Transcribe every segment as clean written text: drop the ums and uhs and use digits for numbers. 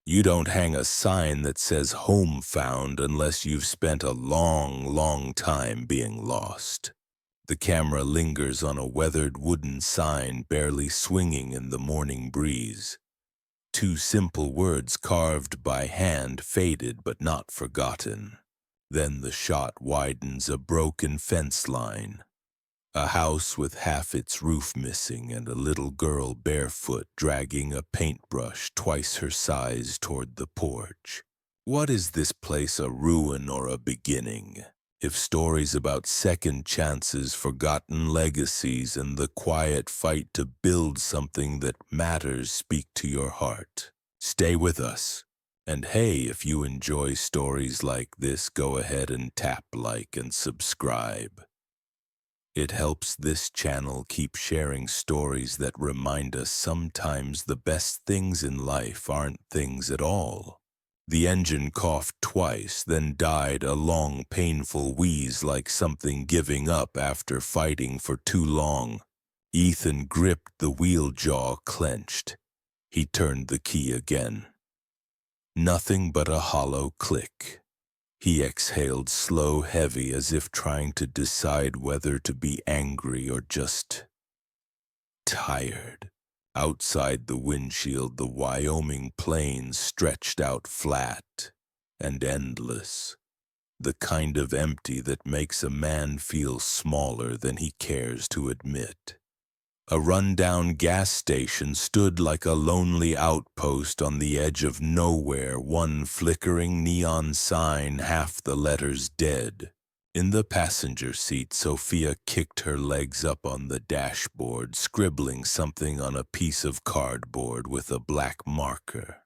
You don't hang a sign that says home found unless you've spent a long, long time being lost. The camera lingers on a weathered wooden sign barely swinging in the morning breeze. Two simple words carved by hand, faded but not forgotten. Then the shot widens, a broken fence line. A house with half its roof missing and a little girl barefoot dragging a paintbrush twice her size toward the porch. What is this place, a ruin or a beginning? If stories about second chances, forgotten legacies, and the quiet fight to build something that matters speak to your heart, stay with us. And hey, if you enjoy stories like this, go ahead and tap like and subscribe. It helps this channel keep sharing stories that remind us sometimes the best things in life aren't things at all. The engine coughed twice, then died a long, painful wheeze like something giving up after fighting for too long. Ethan gripped the wheel, jaw clenched. He turned the key again. Nothing but a hollow click. He exhaled slow, heavy, as if trying to decide whether to be angry or just tired. Outside the windshield, the Wyoming plains stretched out flat and endless, the kind of empty that makes a man feel smaller than he cares to admit. A rundown gas station stood like a lonely outpost on the edge of nowhere, one flickering neon sign, half the letters dead. In the passenger seat, Sophia kicked her legs up on the dashboard, scribbling something on a piece of cardboard with a black marker.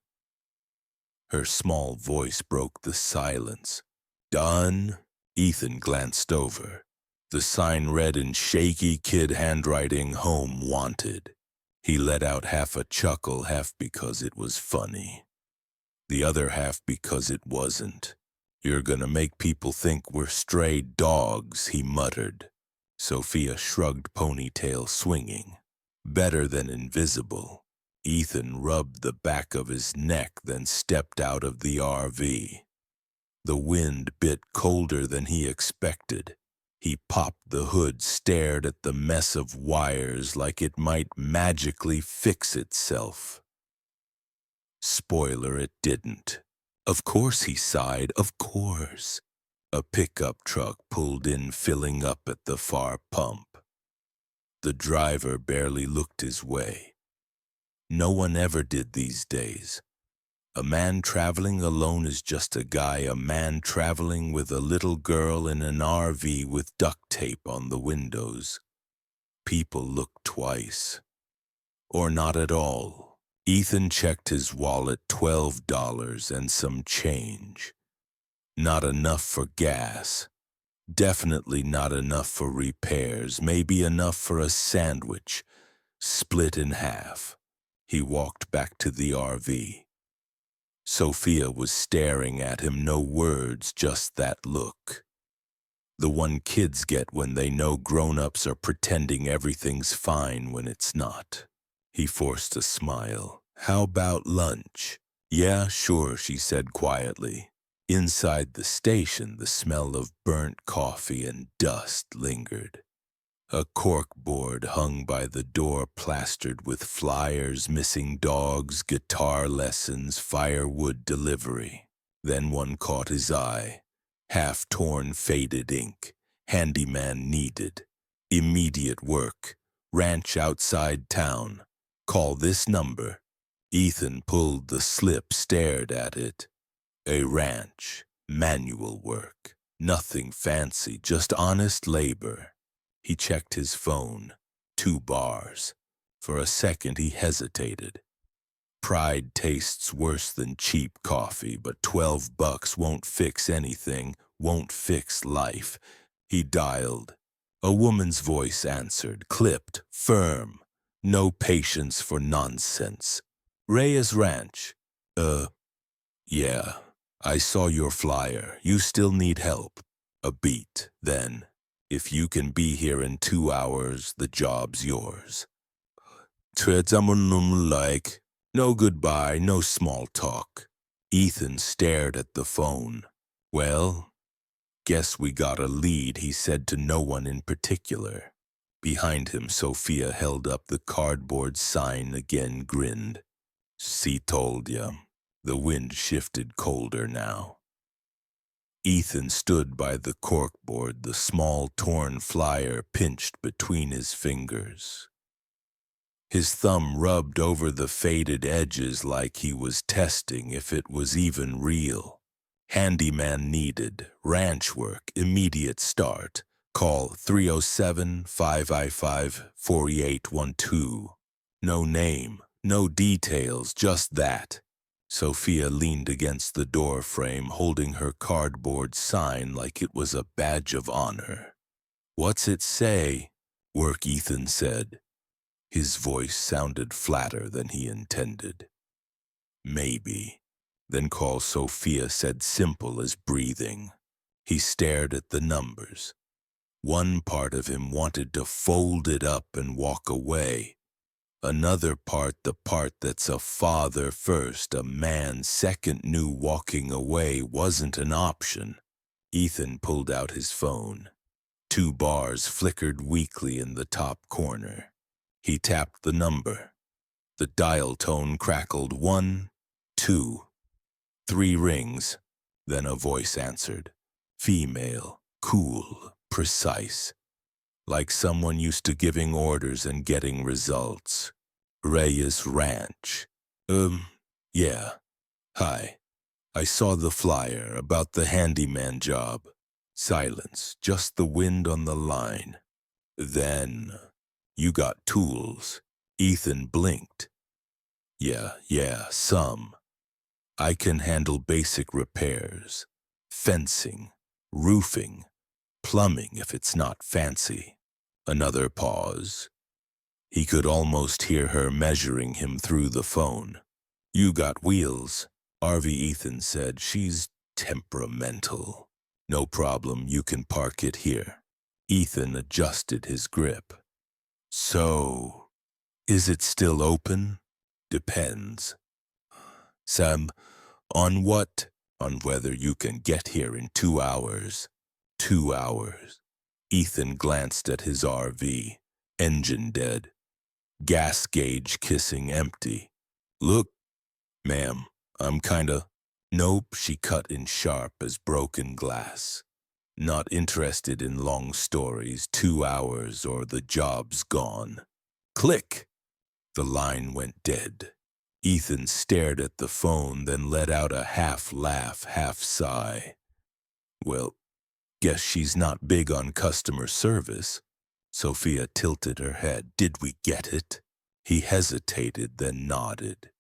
Her small voice broke the silence. "Done?" Ethan glanced over. The sign read in shaky kid handwriting, "Home Wanted." He let out half a chuckle, half because it was funny. The other half because it wasn't. "You're gonna make people think we're stray dogs," he muttered. Sophia shrugged, ponytail swinging. "Better than invisible." Ethan rubbed the back of his neck, then stepped out of the RV. The wind bit colder than he expected. He popped the hood, stared at the mess of wires like it might magically fix itself. Spoiler, it didn't. Of course, he sighed, of course. A pickup truck pulled in, filling up at the far pump. The driver barely looked his way. No one ever did these days. A man traveling alone is just a guy. A man traveling with a little girl in an RV with duct tape on the windows. People look twice. Or not at all. Ethan checked his wallet, $12 and some change. Not enough for gas. Definitely not enough for repairs. Maybe enough for a sandwich, split in half. He walked back to the RV. Sophia was staring at him, no words, just that look. The one kids get when they know grown-ups are pretending everything's fine when it's not. He forced a smile. "How about lunch?" "Yeah, sure," she said quietly. Inside the station, the smell of burnt coffee and dust lingered. A corkboard hung by the door, plastered with flyers, missing dogs, guitar lessons, firewood delivery. Then one caught his eye. Half-torn, faded ink. Handyman needed. Immediate work. Ranch outside town. Call this number. Ethan pulled the slip, stared at it. A ranch. Manual work. Nothing fancy, just honest labor. He checked his phone. 2 bars. For a second he hesitated. Pride tastes worse than cheap coffee, but $12 won't fix anything, won't fix life. He dialed. A woman's voice answered, clipped, firm. No patience for nonsense. "Reyes Ranch." Yeah. I saw your flyer. You still need help." A beat, then. "If you can be here in 2 hours, the job's yours." Like, no goodbye, no small talk. Ethan stared at the phone. Well, guess we got a lead, he said to no one in particular. Behind him, Sophia held up the cardboard sign again, grinned. See, told ya. The wind shifted colder now. Ethan stood by the corkboard, the small torn flyer pinched between his fingers. His thumb rubbed over the faded edges like he was testing if it was even real. Handyman needed. Ranch work. Immediate start. Call 307-555-4812. No name. No details. Just that. Sophia leaned against the door frame, holding her cardboard sign like it was a badge of honor. What's it say? Work, Ethan said. His voice sounded flatter than he intended. Maybe. Then call, Sophia said, simple as breathing. He stared at the numbers. One part of him wanted to fold it up and walk away. Another part, the part that's a father first, a man second, knew walking away wasn't an option. Ethan pulled out his phone. 2 bars flickered weakly in the top corner. He tapped the number. The dial tone crackled 1, 2, 3 rings. Then a voice answered. Female, cool, precise. Like someone used to giving orders and getting results. Reyes Ranch. Yeah. Hi. I saw the flyer about the handyman job. Silence, just the wind on the line. Then, you got tools. Ethan blinked. Yeah, some. I can handle basic repairs. Fencing, roofing, plumbing if it's not fancy. Another pause. He could almost hear her measuring him through the phone. You got wheels, RV, Ethan said. She's temperamental. No problem, you can park it here. Ethan adjusted his grip. So, is it still open? Depends. Sam, on what? On whether you can get here in 2 hours. 2 hours. Ethan glanced at his RV. Engine dead. Gas gauge kissing empty. Look, ma'am, I'm kinda... Nope, she cut in sharp as broken glass. Not interested in long stories, 2 hours or the job's gone. Click! The line went dead. Ethan stared at the phone, then let out a half laugh, half sigh. Well, guess she's not big on customer service. Sophia tilted her head. Did we get it? He hesitated, then nodded.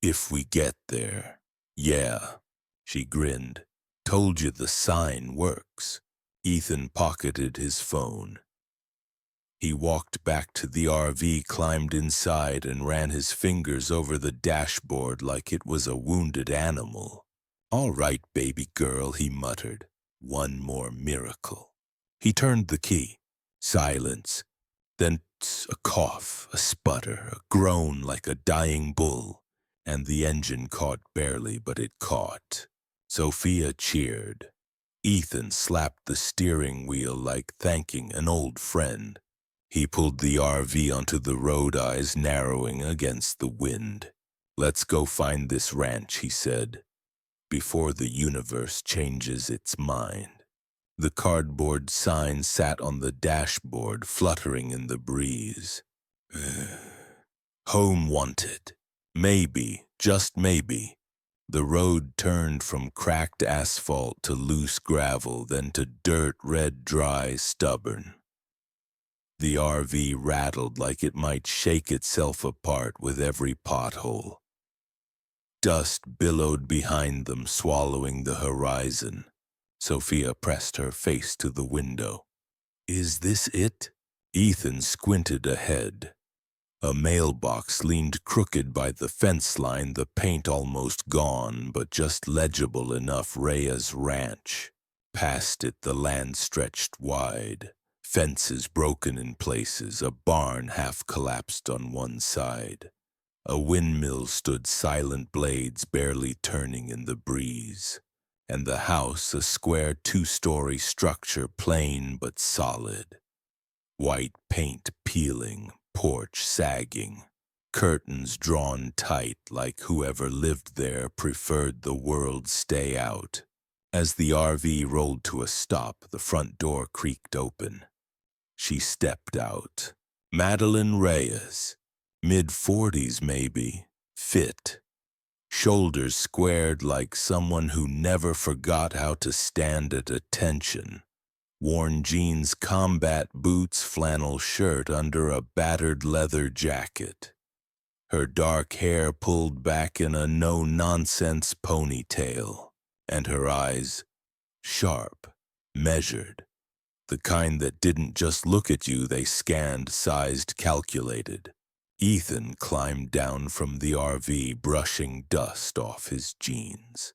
If we get there. Yeah. She grinned. Told you the sign works. Ethan pocketed his phone. He walked back to the RV, climbed inside, and ran his fingers over the dashboard like it was a wounded animal. All right, baby girl, he muttered. One more miracle. He turned the key. Silence. Then a cough, a sputter, a groan like a dying bull. And the engine caught barely, but it caught. Sophia cheered. Ethan slapped the steering wheel like thanking an old friend. He pulled the RV onto the road, eyes narrowing against the wind. Let's go find this ranch, he said, before the universe changes its mind. The cardboard sign sat on the dashboard, fluttering in the breeze. Home wanted. Maybe, just maybe. The road turned from cracked asphalt to loose gravel, then to dirt, red, dry, stubborn. The RV rattled like it might shake itself apart with every pothole. Dust billowed behind them, swallowing the horizon. Sophia pressed her face to the window. Is this it? Ethan squinted ahead. A mailbox leaned crooked by the fence line, the paint almost gone, but just legible enough. Reyes Ranch. Past it, the land stretched wide. Fences broken in places, a barn half collapsed on one side. A windmill stood silent, blades barely turning in the breeze, and the house a square two-story structure, plain but solid. White paint peeling, porch sagging, curtains drawn tight like whoever lived there preferred the world stay out. As the RV rolled to a stop, the front door creaked open. She stepped out. Madeline Reyes, mid-40s maybe, fit, shoulders squared like someone who never forgot how to stand at attention. Worn jeans, combat boots, flannel shirt under a battered leather jacket. Her dark hair pulled back in a no-nonsense ponytail, and her eyes sharp, measured. The kind that didn't just look at you, they scanned, sized, calculated. Ethan climbed down from the RV, brushing dust off his jeans.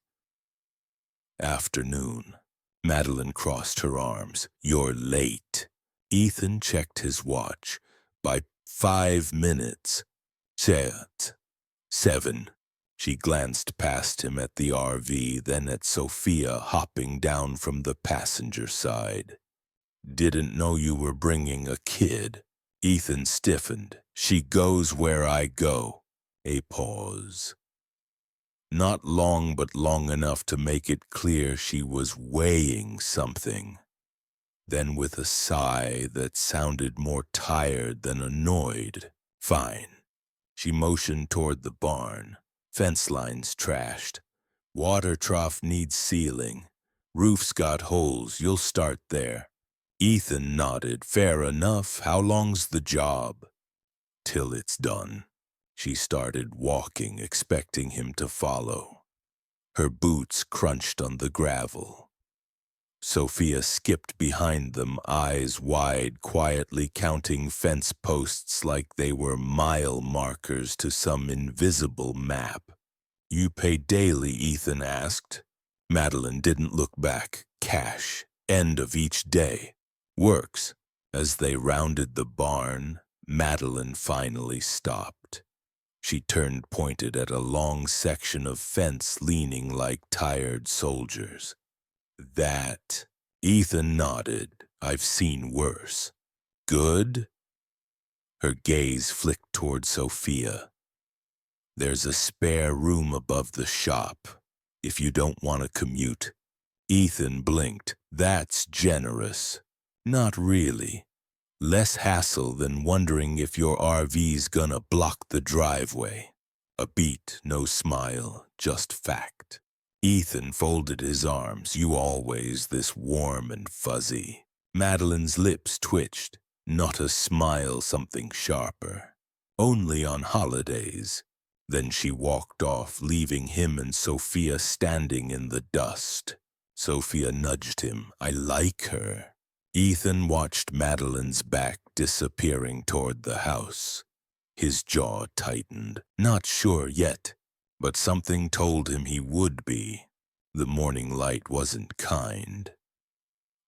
Afternoon. Madeline crossed her arms. You're late. Ethan checked his watch. By 5 minutes. 7. She glanced past him at the RV, then at Sophia hopping down from the passenger side. Didn't know you were bringing a kid. Ethan stiffened. She goes where I go. A pause. Not long, but long enough to make it clear she was weighing something. Then with a sigh that sounded more tired than annoyed, fine. She motioned toward the barn. Fence lines trashed. Water trough needs sealing. Roof's got holes, you'll start there. Ethan nodded. Fair enough. How long's the job? Till it's done. She started walking, expecting him to follow. Her boots crunched on the gravel. Sophia skipped behind them, eyes wide, quietly counting fence posts like they were mile markers to some invisible map. You pay daily, Ethan asked. Madeline didn't look back. Cash. End of each day. Works. As they rounded the barn, Madeline finally stopped. She turned, pointed at a long section of fence leaning like tired soldiers. That. Ethan nodded. I've seen worse. Good? Her gaze flicked toward Sophia. There's a spare room above the shop, if you don't want to commute. Ethan blinked. That's generous. Not really. Less hassle than wondering if your RV's gonna block the driveway. A beat, no smile, just fact. Ethan folded his arms. You always this warm and fuzzy. Madeline's lips twitched. Not a smile, something sharper. Only on holidays. Then she walked off, leaving him and Sophia standing in the dust. Sophia nudged him. I like her. Ethan watched Madeline's back disappearing toward the house. His jaw tightened. Not sure yet, but something told him he would be. The morning light wasn't kind.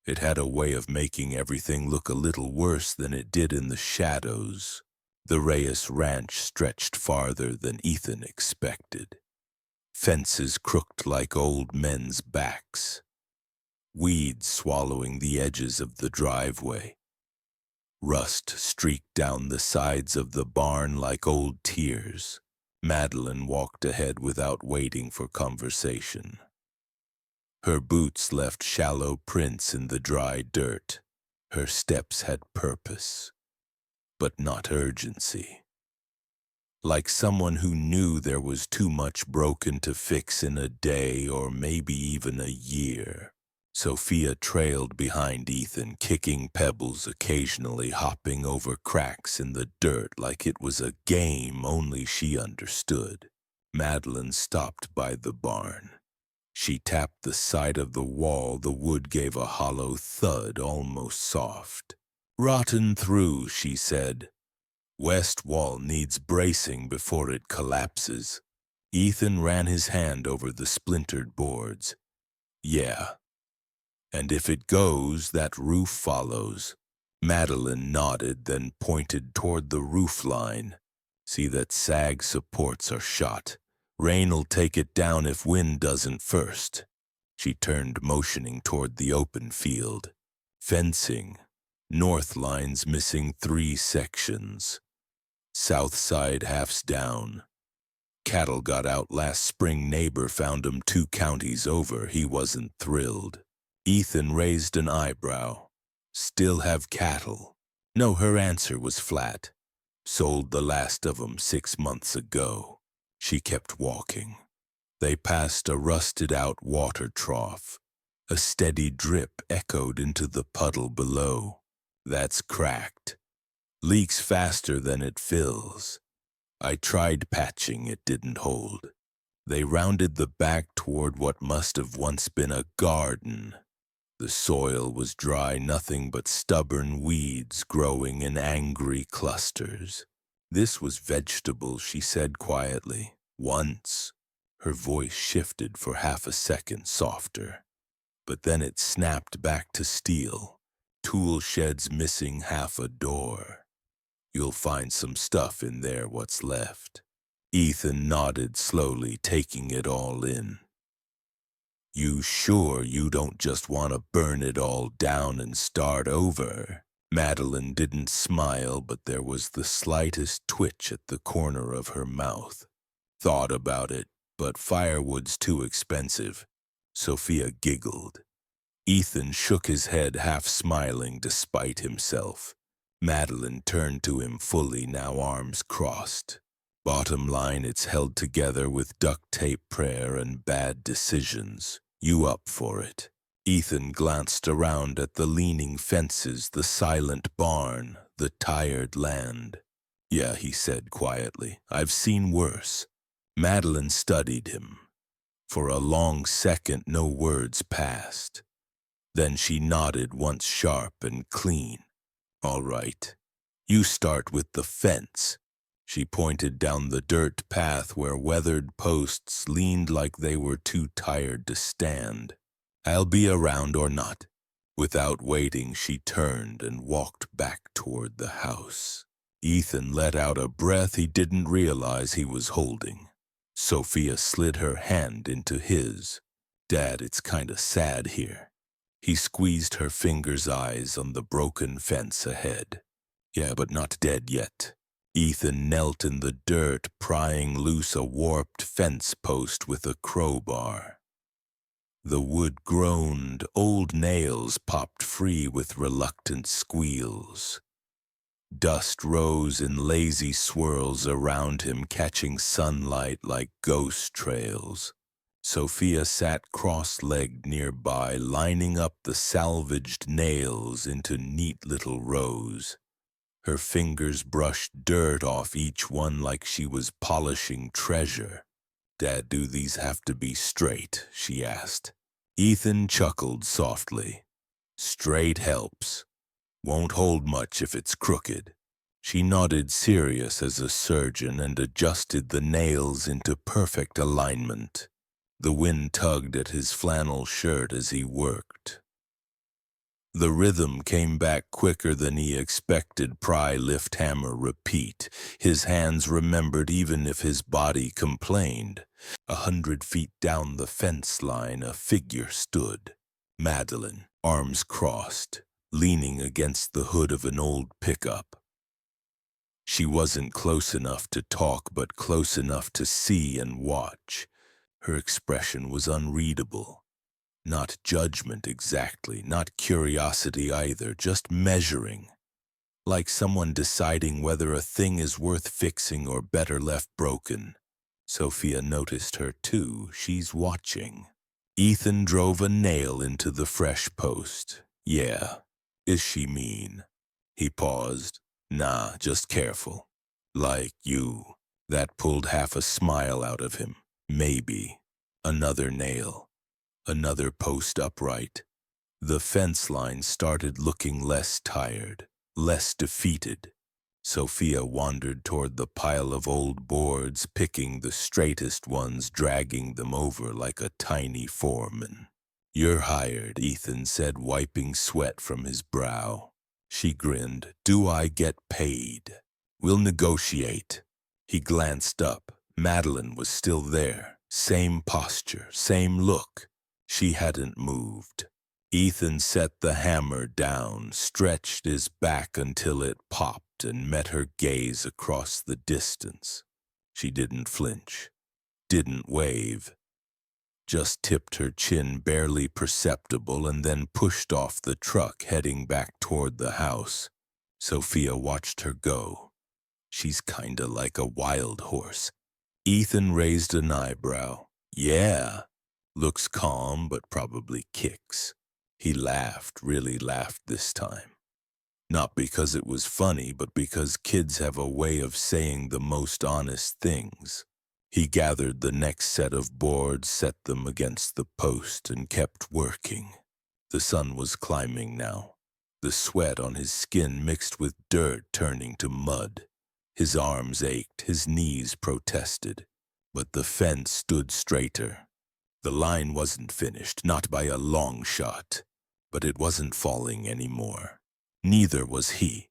It had a way of making everything look a little worse than it did in the shadows. The Reyes ranch stretched farther than Ethan expected. Fences crooked like old men's backs. Weeds swallowing the edges of the driveway. Rust streaked down the sides of the barn like old tears. Madeline walked ahead without waiting for conversation. Her boots left shallow prints in the dry dirt. Her steps had purpose, but not urgency. Like someone who knew there was too much broken to fix in a day or maybe even a year. Sophia trailed behind Ethan, kicking pebbles, occasionally hopping over cracks in the dirt like it was a game only she understood. Madeline stopped by the barn. She tapped the side of the wall. The wood gave a hollow thud, almost soft. Rotten through, she said. West wall needs bracing before it collapses. Ethan ran his hand over the splintered boards. Yeah. And if it goes, that roof follows. Madeline nodded, then pointed toward the roof line. See that sag supports are shot. Rain'll take it down if wind doesn't first. She turned, motioning toward the open field. Fencing. North line's missing 3 sections. South side half's down. Cattle got out last spring. Neighbor found 'em 2 counties over. He wasn't thrilled. Ethan raised an eyebrow. Still have cattle? No, her answer was flat. Sold the last of 'em 6 months ago. She kept walking. They passed a rusted-out water trough. A steady drip echoed into the puddle below. That's cracked. Leaks faster than it fills. I tried patching, it didn't hold. They rounded the back toward what must have once been a garden. The soil was dry, nothing but stubborn weeds growing in angry clusters. This was vegetable, she said quietly. Once. Her voice shifted for half a second, softer. But then it snapped back to steel. Tool sheds missing half a door. You'll find some stuff in there, what's left. Ethan nodded slowly, taking it all in. You sure you don't just want to burn it all down and start over? Madeline didn't smile, but there was the slightest twitch at the corner of her mouth. Thought about it, but firewood's too expensive. Sophia giggled. Ethan shook his head, half smiling despite himself. Madeline turned to him fully, now arms crossed. Bottom line, it's held together with duct tape, prayer, and bad decisions. You up for it? Ethan glanced around at the leaning fences, the silent barn, the tired land. Yeah, he said quietly. I've seen worse. Madeline studied him. For a long second, no words passed. Then she nodded once, sharp and clean. All right. You start with the fence. She pointed down the dirt path where weathered posts leaned like they were too tired to stand. I'll be around or not. Without waiting, she turned and walked back toward the house. Ethan let out a breath he didn't realize he was holding. Sophia slid her hand into his. Dad, it's kinda sad here. He squeezed her fingers' eyes on the broken fence ahead. Yeah, but not dead yet. Ethan knelt in the dirt, prying loose a warped fence post with a crowbar. The wood groaned, old nails popped free with reluctant squeals. Dust rose in lazy swirls around him, catching sunlight like ghost trails. Sophia sat cross-legged nearby, lining up the salvaged nails into neat little rows. Her fingers brushed dirt off each one like she was polishing treasure. Dad, do these have to be straight? She asked. Ethan chuckled softly. Straight helps. Won't hold much if it's crooked. She nodded, serious as a surgeon, and adjusted the nails into perfect alignment. The wind tugged at his flannel shirt as he worked. The rhythm came back quicker than he expected. Pry, lift, hammer, repeat. His hands remembered even if his body complained. 100 feet down the fence line, a figure stood. Madeline, arms crossed, leaning against the hood of an old pickup. She wasn't close enough to talk, but close enough to see and watch. Her expression was unreadable. Not judgment exactly, not curiosity either, just measuring. Like someone deciding whether a thing is worth fixing or better left broken. Sophia noticed her too. She's watching. Ethan drove a nail into the fresh post. Yeah. Is she mean? He paused. Nah, just careful. Like you. That pulled half a smile out of him. Maybe. Another nail. Another post upright. The fence line started looking less tired, less defeated. Sophia wandered toward the pile of old boards, picking the straightest ones, dragging them over like a tiny foreman. You're hired, Ethan said, wiping sweat from his brow. She grinned. Do I get paid? We'll negotiate. He glanced up. Madeline was still there. Same posture, same look. She hadn't moved. Ethan set the hammer down, stretched his back until it popped, and met her gaze across the distance. She didn't flinch, didn't wave, just tipped her chin barely perceptible and then pushed off the truck, heading back toward the house. Sophia watched her go. She's kinda like a wild horse. Ethan raised an eyebrow. Yeah, looks calm but probably kicks. He laughed, really laughed this time. Not because it was funny, but because kids have a way of saying the most honest things. He gathered the next set of boards, set them against the post, and kept working. The sun was climbing now, the sweat on his skin mixed with dirt turning to mud. His arms ached, his knees protested, but the fence stood straighter. The line wasn't finished, not by a long shot, but it wasn't falling anymore. Neither was he.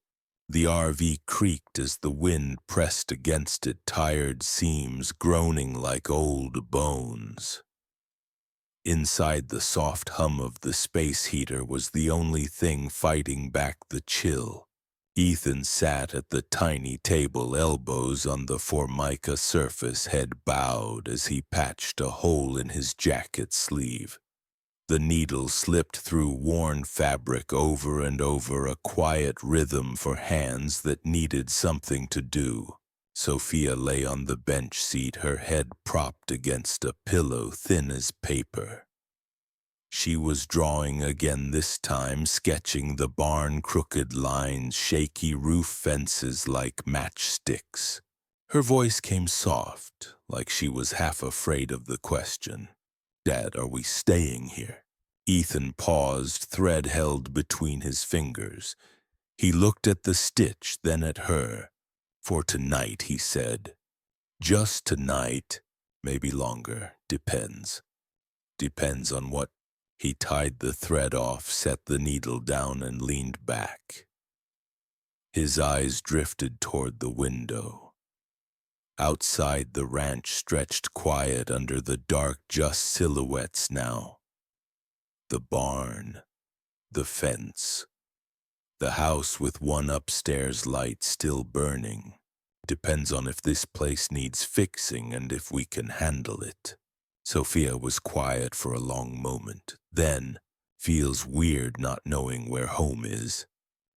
The RV creaked as the wind pressed against it, tired seams groaning like old bones. Inside, the soft hum of the space heater was the only thing fighting back the chill. Ethan sat at the tiny table, elbows on the formica surface, head bowed as he patched a hole in his jacket sleeve. The needle slipped through worn fabric over and over, a quiet rhythm for hands that needed something to do. Sophia lay on the bench seat, her head propped against a pillow thin as paper. She was drawing again this time, sketching the barn, crooked lines, shaky roof fences like matchsticks. Her voice came soft, like she was half afraid of the question. Dad, are we staying here? Ethan paused, thread held between his fingers. He looked at the stitch, then at her. For tonight, he said. Just tonight, maybe longer, depends. Depends on what. He tied the thread off, set the needle down, and leaned back. His eyes drifted toward the window. Outside, the ranch stretched quiet under the dark, just silhouettes now. The barn, the fence, the house with one upstairs light still burning. Depends on if this place needs fixing and if we can handle it. Sophia was quiet for a long moment. Then, feels weird not knowing where home is.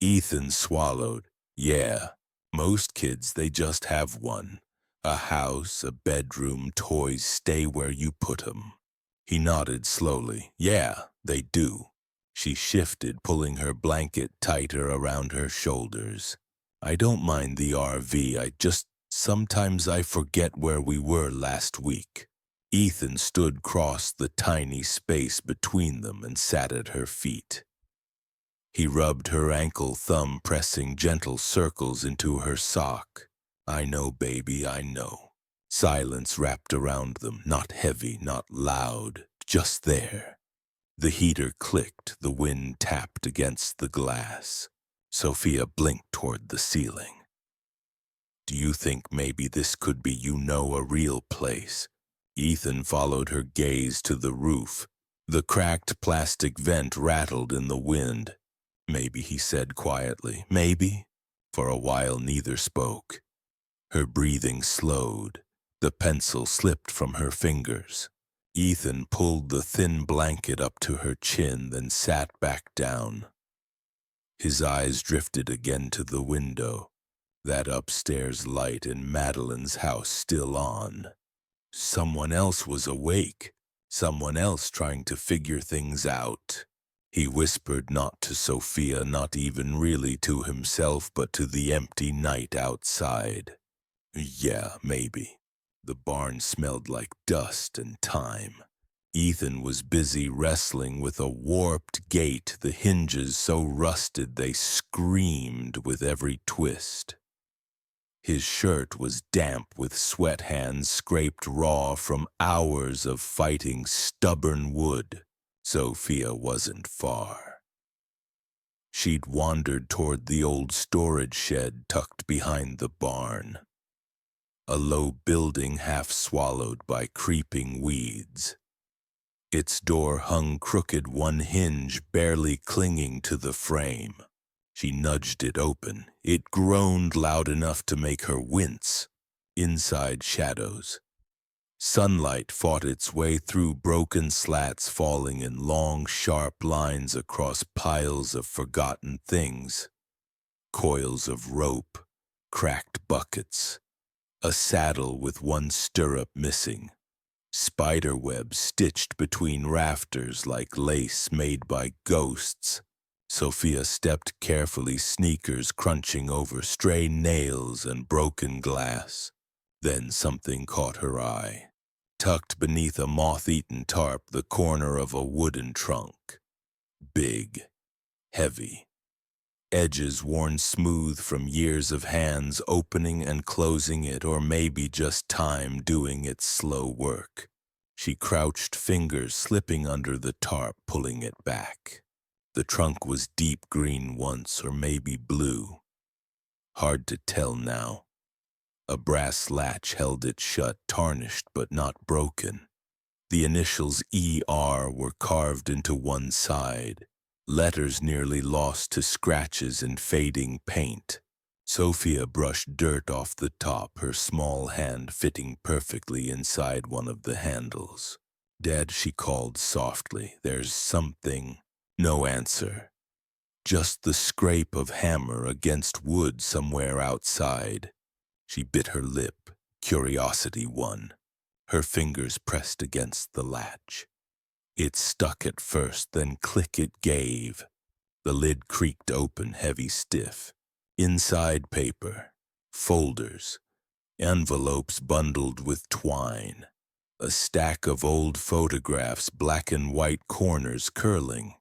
Ethan swallowed. Yeah, most kids, they just have one. A house, a bedroom, toys stay where you put 'em. He nodded slowly. Yeah, they do. She shifted, pulling her blanket tighter around her shoulders. I don't mind the RV, sometimes I forget where we were last week. Ethan stood across the tiny space between them and sat at her feet. He rubbed her ankle, thumb pressing gentle circles into her sock. I know, baby, I know. Silence wrapped around them, not heavy, not loud, just there. The heater clicked, the wind tapped against the glass. Sophia blinked toward the ceiling. Do you think maybe this could be, a real place? Ethan followed her gaze to the roof. The cracked plastic vent rattled in the wind. Maybe, he said quietly. Maybe. For a while neither spoke. Her breathing slowed. The pencil slipped from her fingers. Ethan pulled the thin blanket up to her chin, then sat back down. His eyes drifted again to the window, that upstairs light in Madeline's house still on. Someone else was awake, someone else trying to figure things out. He whispered, not to Sophia, not even really to himself, but to the empty night outside. Yeah, maybe. The barn smelled like dust and time. Ethan was busy wrestling with a warped gate, the hinges so rusted they screamed with every twist. His shirt was damp with sweat, hands scraped raw from hours of fighting stubborn wood. Sophia wasn't far. She'd wandered toward the old storage shed tucked behind the barn. a low building half swallowed by creeping weeds. Its door hung crooked, one hinge barely clinging to the frame. She nudged it open. It groaned loud enough to make her wince. Inside, shadows. Sunlight fought its way through broken slats, falling in long, sharp lines across piles of forgotten things. Coils of rope, cracked buckets, a saddle with one stirrup missing, spiderwebs stitched between rafters like lace made by ghosts. Sophia stepped carefully, sneakers crunching over stray nails and broken glass. Then something caught her eye. Tucked beneath a moth-eaten tarp, the corner of a wooden trunk. Big, heavy, edges worn smooth from years of hands opening and closing it, or maybe just time doing its slow work. She crouched, fingers slipping under the tarp, pulling it back. The trunk was deep green once, or maybe blue. Hard to tell now. A brass latch held it shut, tarnished but not broken. The initials ER were carved into one side, letters nearly lost to scratches and fading paint. Sophia brushed dirt off the top, her small hand fitting perfectly inside one of the handles. "Dad," she called softly, "there's something." No answer. Just the scrape of hammer against wood somewhere outside. She bit her lip. Curiosity won. Her fingers pressed against the latch. It stuck at first, then click it gave. The lid creaked open, heavy, stiff. Inside, paper, folders, envelopes bundled with twine. A stack of old photographs, black and white corners curling.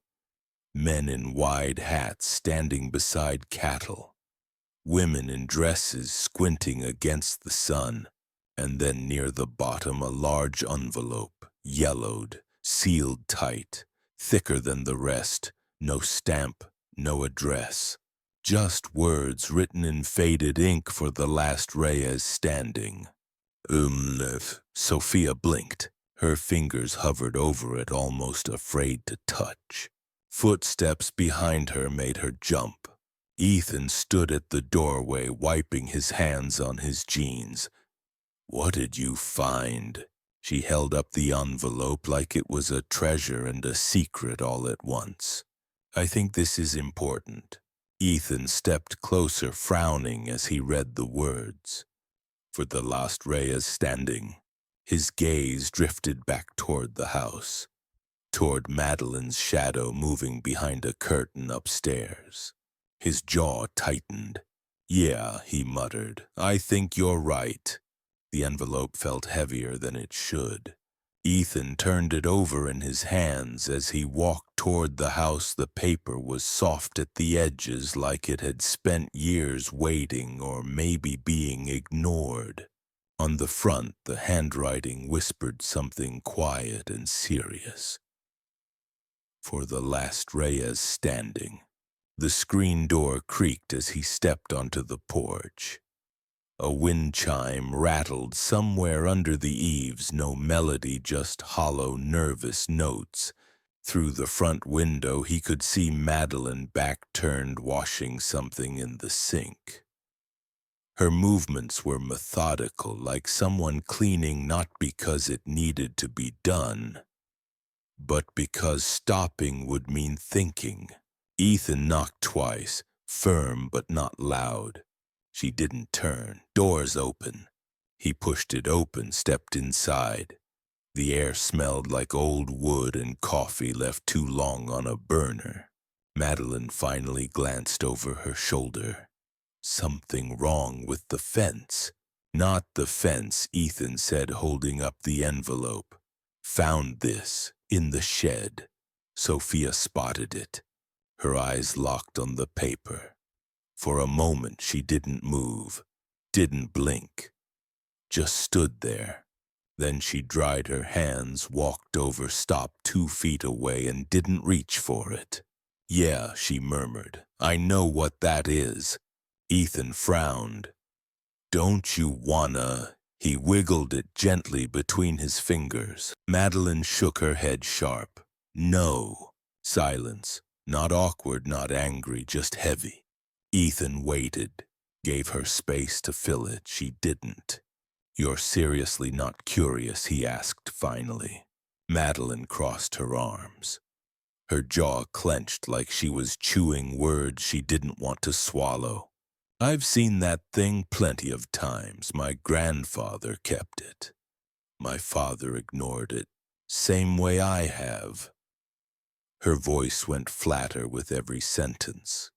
Men in wide hats standing beside cattle. Women in dresses squinting against the sun. And then near the bottom, a large envelope, yellowed, sealed tight, thicker than the rest. No stamp, no address. Just words written in faded ink for the last Reyes standing. Sophia blinked. Her fingers hovered over it, almost afraid to touch. Footsteps behind her made her jump. Ethan stood at the doorway, wiping his hands on his jeans. "What did you find?" She held up the envelope like it was a treasure and a secret all at once. "I think this is important." Ethan stepped closer, frowning as he read the words. "For the last Reyes standing." His gaze drifted back toward the house, toward Madeline's shadow moving behind a curtain upstairs. His jaw tightened. "Yeah," he muttered, "I think you're right." The envelope felt heavier than it should. Ethan turned it over in his hands. As he walked toward the house, the paper was soft at the edges, like it had spent years waiting or maybe being ignored. On the front, the handwriting whispered something quiet and serious. "For the last Reyes standing." The screen door creaked as he stepped onto the porch. A wind chime rattled somewhere under the eaves, no melody, just hollow, nervous notes. Through the front window, he could see Madeline back-turned, washing something in the sink. Her movements were methodical, like someone cleaning not because it needed to be done, but because stopping would mean thinking. Ethan knocked twice, firm but not loud. She didn't turn. Doors open. He pushed it open, stepped inside. The air smelled like old wood and coffee left too long on a burner. Madeline finally glanced over her shoulder. "Something wrong with the fence." "Not the fence," Ethan said, holding up the envelope. "Found this in the shed." Sophia spotted it. Her eyes locked on the paper. For a moment she didn't move, didn't blink, just stood there. Then she dried her hands, walked over, stopped 2 feet away, and didn't reach for it. "Yeah," she murmured, "I know what that is." Ethan frowned. Don't you wanna? He wiggled it gently between his fingers. Madeline shook her head sharp. No. Silence. Not awkward, not angry, just heavy. Ethan waited, gave her space to fill it. She didn't. You're seriously not curious, he asked finally. Madeline crossed her arms. Her jaw clenched like she was chewing words she didn't want to swallow. I've seen that thing plenty of times. My grandfather kept it. My father ignored it. Same way I have. Her voice went flatter with every sentence.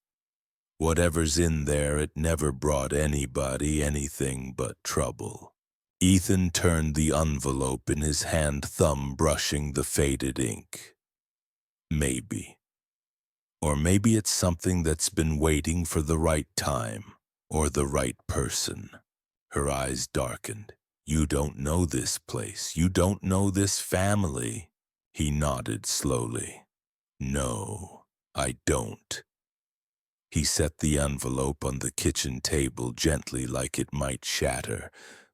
Whatever's in there, it never brought anybody anything but trouble. Ethan turned the envelope in his hand, thumb brushing the faded ink. Maybe. Or maybe it's something that's been waiting for the right time, or the right person. Her eyes darkened. You don't know this place. You don't know this family. He nodded slowly. No, I don't. He set the envelope on the kitchen table gently like it might shatter,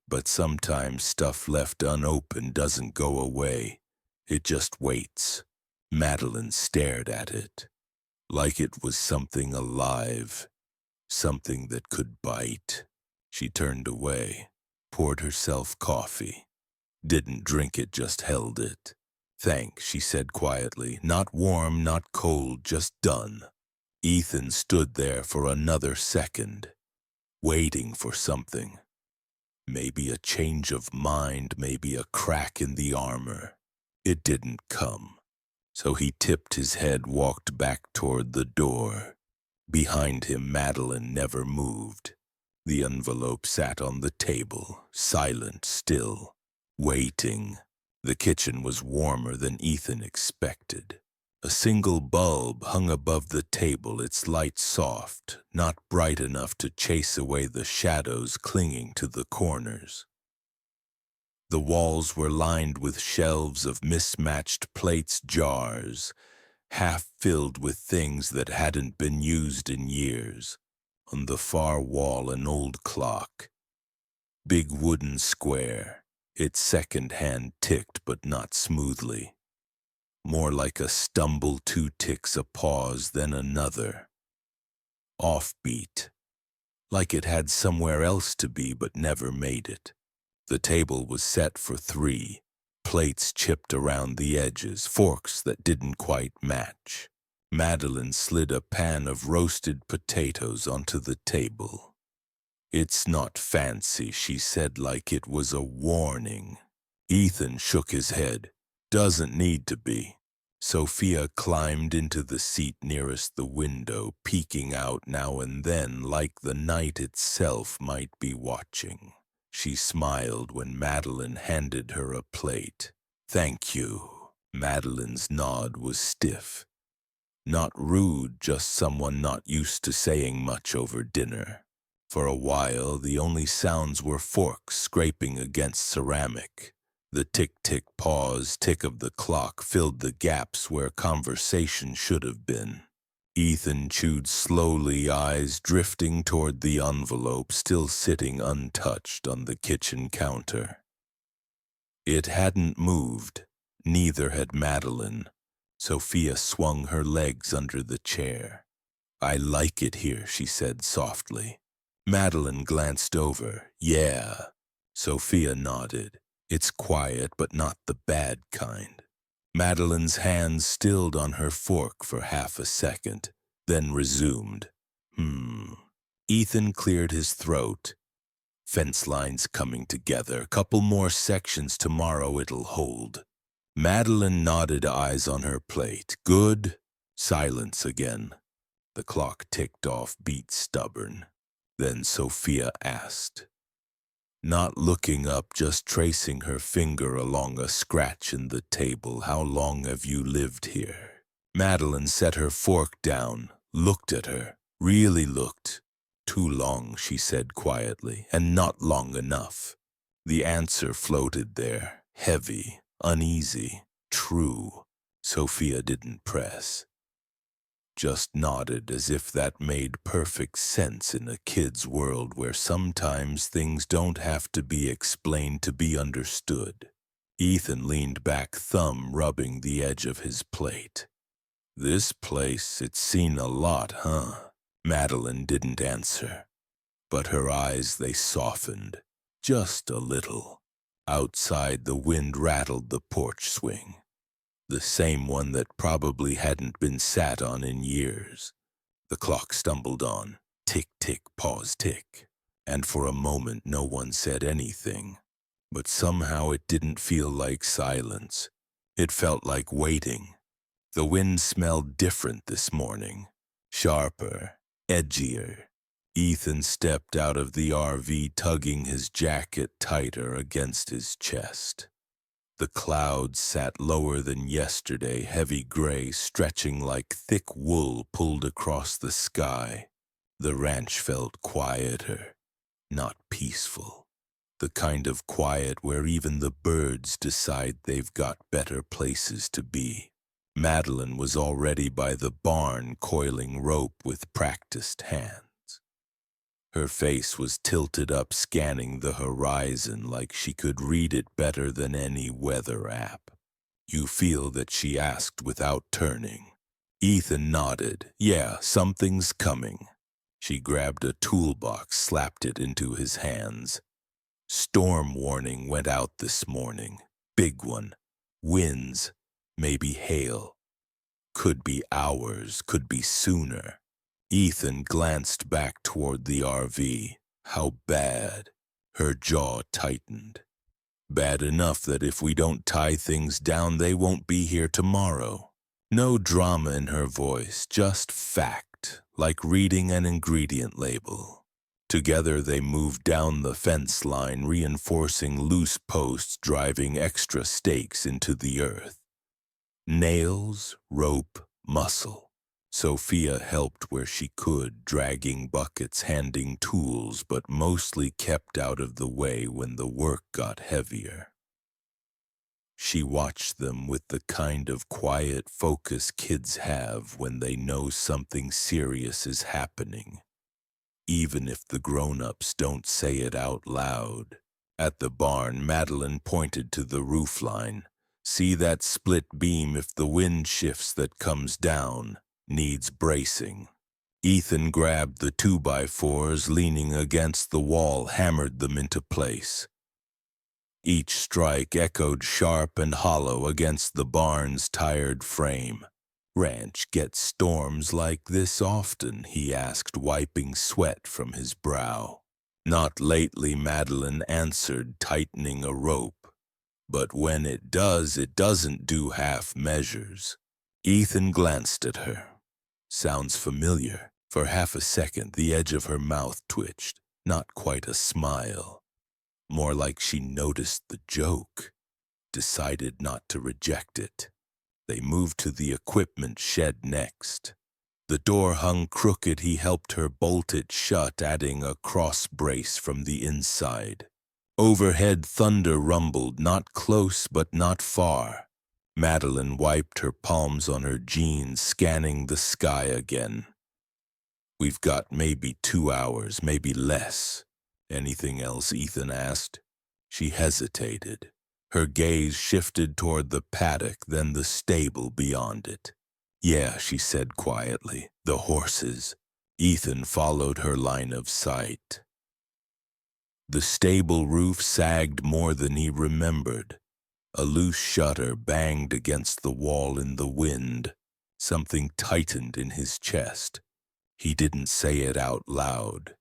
but sometimes stuff left unopened doesn't go away. It just waits. Madeline stared at it, like it was something alive, something that could bite. She turned away, poured herself coffee. Didn't drink it, just held it. Thanks, she said quietly. Not warm, not cold, just done. Ethan stood there for another second, waiting for something. Maybe a change of mind, maybe a crack in the armor. It didn't come. So he tipped his head, walked back toward the door. Behind him, Madeline never moved. The envelope sat on the table, silent, still, waiting. The kitchen was warmer than Ethan expected. A single bulb hung above the table, its light soft, not bright enough to chase away the shadows clinging to the corners. The walls were lined with shelves of mismatched plates, jars, half filled with things that hadn't been used in years. On the far wall, an old clock. Big wooden square. Its second hand ticked, but not smoothly. More like a stumble, 2 ticks, a pause, then another. Offbeat. Like it had somewhere else to be, but never made it. The table was set for 3. Plates chipped around the edges, forks that didn't quite match. Madeline slid a pan of roasted potatoes onto the table. It's not fancy, she said like it was a warning. Ethan shook his head. Doesn't need to be. Sophia climbed into the seat nearest the window, peeking out now and then like the night itself might be watching. She smiled when Madeline handed her a plate. Thank you. Madeline's nod was stiff. Not rude, just someone not used to saying much over dinner. For a while, the only sounds were forks scraping against ceramic. The tick-tick pause tick of the clock filled the gaps where conversation should have been. Ethan chewed slowly, eyes drifting toward the envelope still sitting untouched on the kitchen counter. It hadn't moved, neither had Madeline. Sophia swung her legs under the chair. I like it here, she said softly. Madeline glanced over. Yeah. Sophia nodded. It's quiet, but not the bad kind. Madeline's hands stilled on her fork for half a second, then resumed. Ethan cleared his throat. Fence lines coming together. Couple more sections tomorrow, it'll hold. Madeline nodded, eyes on her plate. Good. Silence again. The clock ticked off, beat stubborn. Then Sophia asked. Not looking up, just tracing her finger along a scratch in the table. How long have you lived here? Madeline set her fork down, looked at her, really looked. Too long, she said quietly, and not long enough. The answer floated there, heavy, uneasy, true. Sophia didn't press. just nodded as if that made perfect sense in a kid's world where sometimes things don't have to be explained to be understood. Ethan leaned back, thumb rubbing the edge of his plate. "This place, it's seen a lot, huh?" Madeline didn't answer, but her eyes, they softened, just a little. Outside, the wind rattled the porch swing, the same one that probably hadn't been sat on in years. The clock stumbled on, tick, tick, pause, tick, and for a moment no one said anything. But somehow it didn't feel like silence. It felt like waiting. The wind smelled different this morning, sharper, edgier. Ethan stepped out of the RV, tugging his jacket tighter against his chest. The clouds sat lower than yesterday, heavy gray, stretching like thick wool pulled across the sky. The ranch felt quieter, not peaceful. The kind of quiet where even the birds decide they've got better places to be. Madeline was already by the barn, coiling rope with practiced hands. Her face was tilted up, scanning the horizon like she could read it better than any weather app. "You feel that?" she asked without turning. Ethan nodded. "Yeah, something's coming." She grabbed a toolbox, slapped it into his hands. "Storm warning went out this morning. Big one. Winds, maybe hail. Could be hours, could be sooner." Ethan glanced back toward the RV. "How bad?" Her jaw tightened. "Bad enough that if we don't tie things down, they won't be here tomorrow." No drama in her voice, just fact, like reading an ingredient label. Together they moved down the fence line, reinforcing loose posts, driving extra stakes into the earth. Nails, rope, muscle. Sophia helped where she could, dragging buckets, handing tools, but mostly kept out of the way when the work got heavier. She watched them with the kind of quiet focus kids have when they know something serious is happening, even if the grown-ups don't say it out loud. At the barn, Madeline pointed to the roofline. "See that split beam? If the wind shifts, that comes down. Needs bracing." Ethan grabbed the 2x4s leaning against the wall, hammered them into place. Each strike echoed sharp and hollow against the barn's tired frame. "Ranch gets storms like this often?" he asked, wiping sweat from his brow. "Not lately," Madeline answered, tightening a rope. "But when it does, it doesn't do half measures." Ethan glanced at her. "Sounds familiar." For half a second, the edge of her mouth twitched. Not quite a smile. More like she noticed the joke, decided not to reject it. They moved to the equipment shed next. The door hung crooked. He helped her bolt it shut, adding a cross brace from the inside. Overhead, thunder rumbled, not close but not far. Madeline wiped her palms on her jeans, scanning the sky again. "We've got maybe 2 hours, maybe less." "Anything else?" Ethan asked. She hesitated. Her gaze shifted toward the paddock, then the stable beyond it. "Yeah," she said quietly, "the horses." Ethan followed her line of sight. The stable roof sagged more than he remembered. A loose shutter banged against the wall in the wind. Something tightened in his chest. He didn't say it out loud,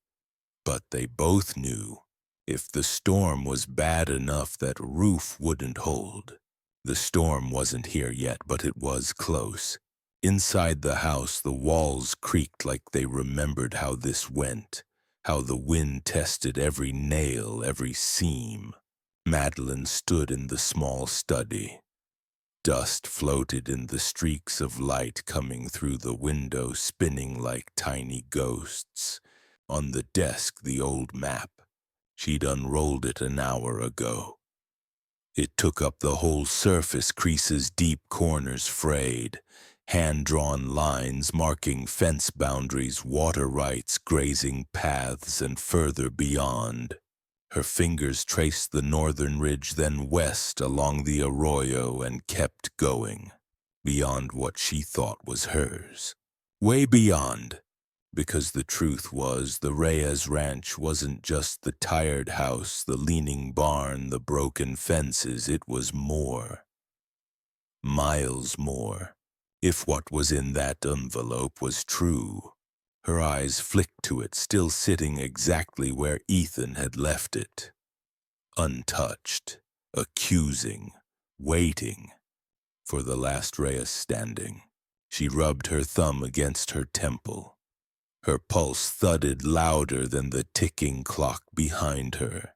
but they both knew. If the storm was bad enough, that roof wouldn't hold. The storm wasn't here yet, but it was close. Inside the house, the walls creaked like they remembered how this went, how the wind tested every nail, every seam. Madeline stood in the small study. Dust floated in the streaks of light coming through the window, spinning like tiny ghosts. On the desk, the old map. She'd unrolled it an hour ago. It took up the whole surface, creases deep, corners frayed. hand-drawn lines marking fence boundaries, water rights, grazing paths, and further beyond. Her fingers traced the northern ridge, then west along the arroyo, and kept going, beyond what she thought was hers. Way beyond, because the truth was the Reyes Ranch wasn't just the tired house, the leaning barn, the broken fences. It was more. Miles more. If what was in that envelope was true. Her eyes flicked to it, still sitting exactly where Ethan had left it. Untouched, accusing, waiting for the last Reyes standing. She rubbed her thumb against her temple. Her pulse thudded louder than the ticking clock behind her.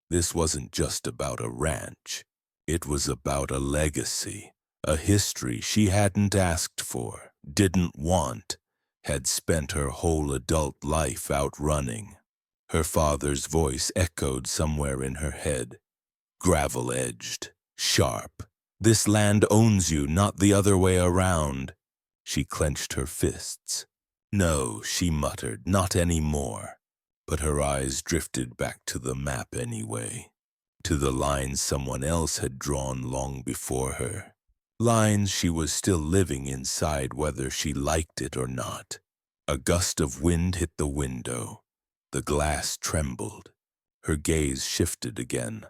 This wasn't just about a ranch. It was about a legacy, a history she hadn't asked for, didn't want, had spent her whole adult life outrunning. Her father's voice echoed somewhere in her head, gravel-edged, sharp. This land owns you, not the other way around. She clenched her fists. No, she muttered, not anymore. But her eyes drifted back to the map anyway, to the lines someone else had drawn long before her. Lines she was still living inside whether she liked it or not. A gust of wind hit the window. The glass trembled. Her gaze shifted again.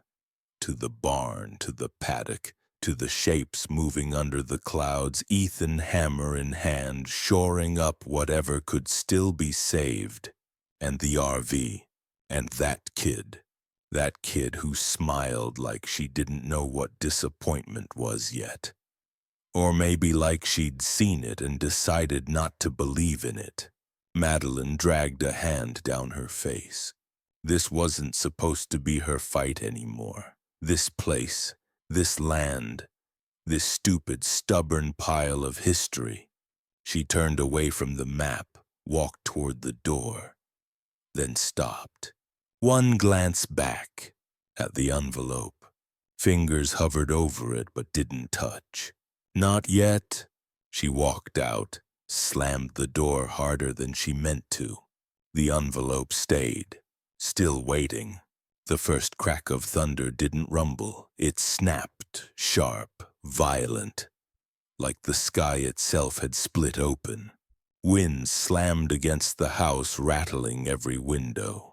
To the barn, to the paddock, to the shapes moving under the clouds, Ethan hammer in hand, shoring up whatever could still be saved. And the RV, and that kid who smiled like she didn't know what disappointment was yet. Or maybe like she'd seen it and decided not to believe in it. Madeline dragged a hand down her face. This wasn't supposed to be her fight anymore. This place, this land, this stupid, stubborn pile of history. She turned away from the map, walked toward the door, then stopped. One glance back at the envelope. Fingers hovered over it but didn't touch. Not yet. She walked out, slammed the door harder than she meant to. The envelope stayed, still waiting. The first crack of thunder didn't rumble. It snapped, sharp, violent, like the sky itself had split open. Wind slammed against the house, rattling every window.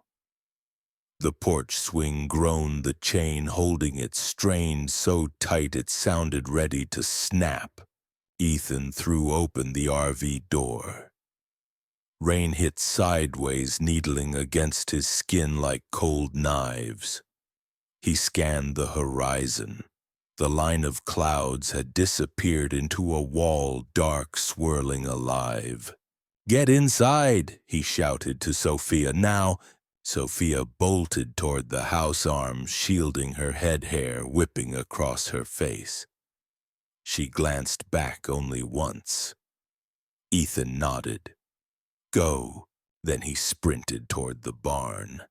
The porch swing groaned, the chain holding it strained so tight it sounded ready to snap. Ethan threw open the RV door. Rain hit sideways, needling against his skin like cold knives. He scanned the horizon. The line of clouds had disappeared into a wall, dark, swirling, alive. "Get inside," he shouted to Sophia. Now, Sophia bolted toward the house, arms shielding her head hair, whipping across her face. She glanced back only once. Ethan nodded. "Go." Then he sprinted toward the barn.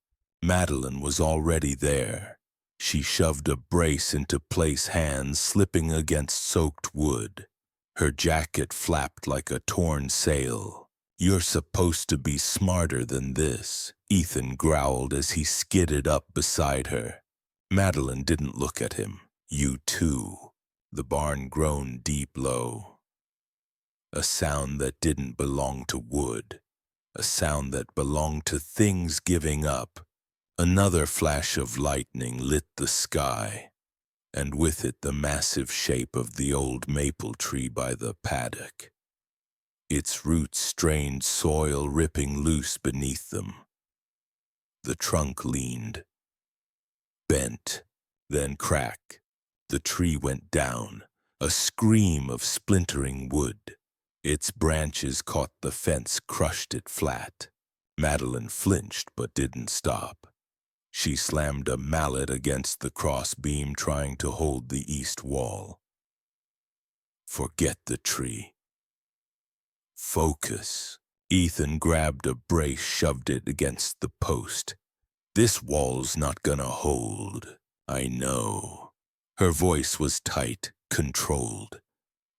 Madeline was already there. She shoved a brace into place, hands slipping against soaked wood. Her jacket flapped like a torn sail. "You're supposed to be smarter than this," Ethan growled as he skidded up beside her. Madeline didn't look at him. "You too." The barn groaned deep low. A sound that didn't belong to wood. A sound that belonged to things giving up. Another flash of lightning lit the sky, and with it the massive shape of the old maple tree by the paddock. Its roots strained soil, ripping loose beneath them. The trunk leaned, bent, then cracked. The tree went down, a scream of splintering wood. Its branches caught the fence, crushed it flat. Madeline flinched but didn't stop. She slammed a mallet against the cross beam, trying to hold the east wall. Forget the tree. Focus. Ethan grabbed a brace, shoved it against the post. "This wall's not gonna hold. I know." Her voice was tight, controlled.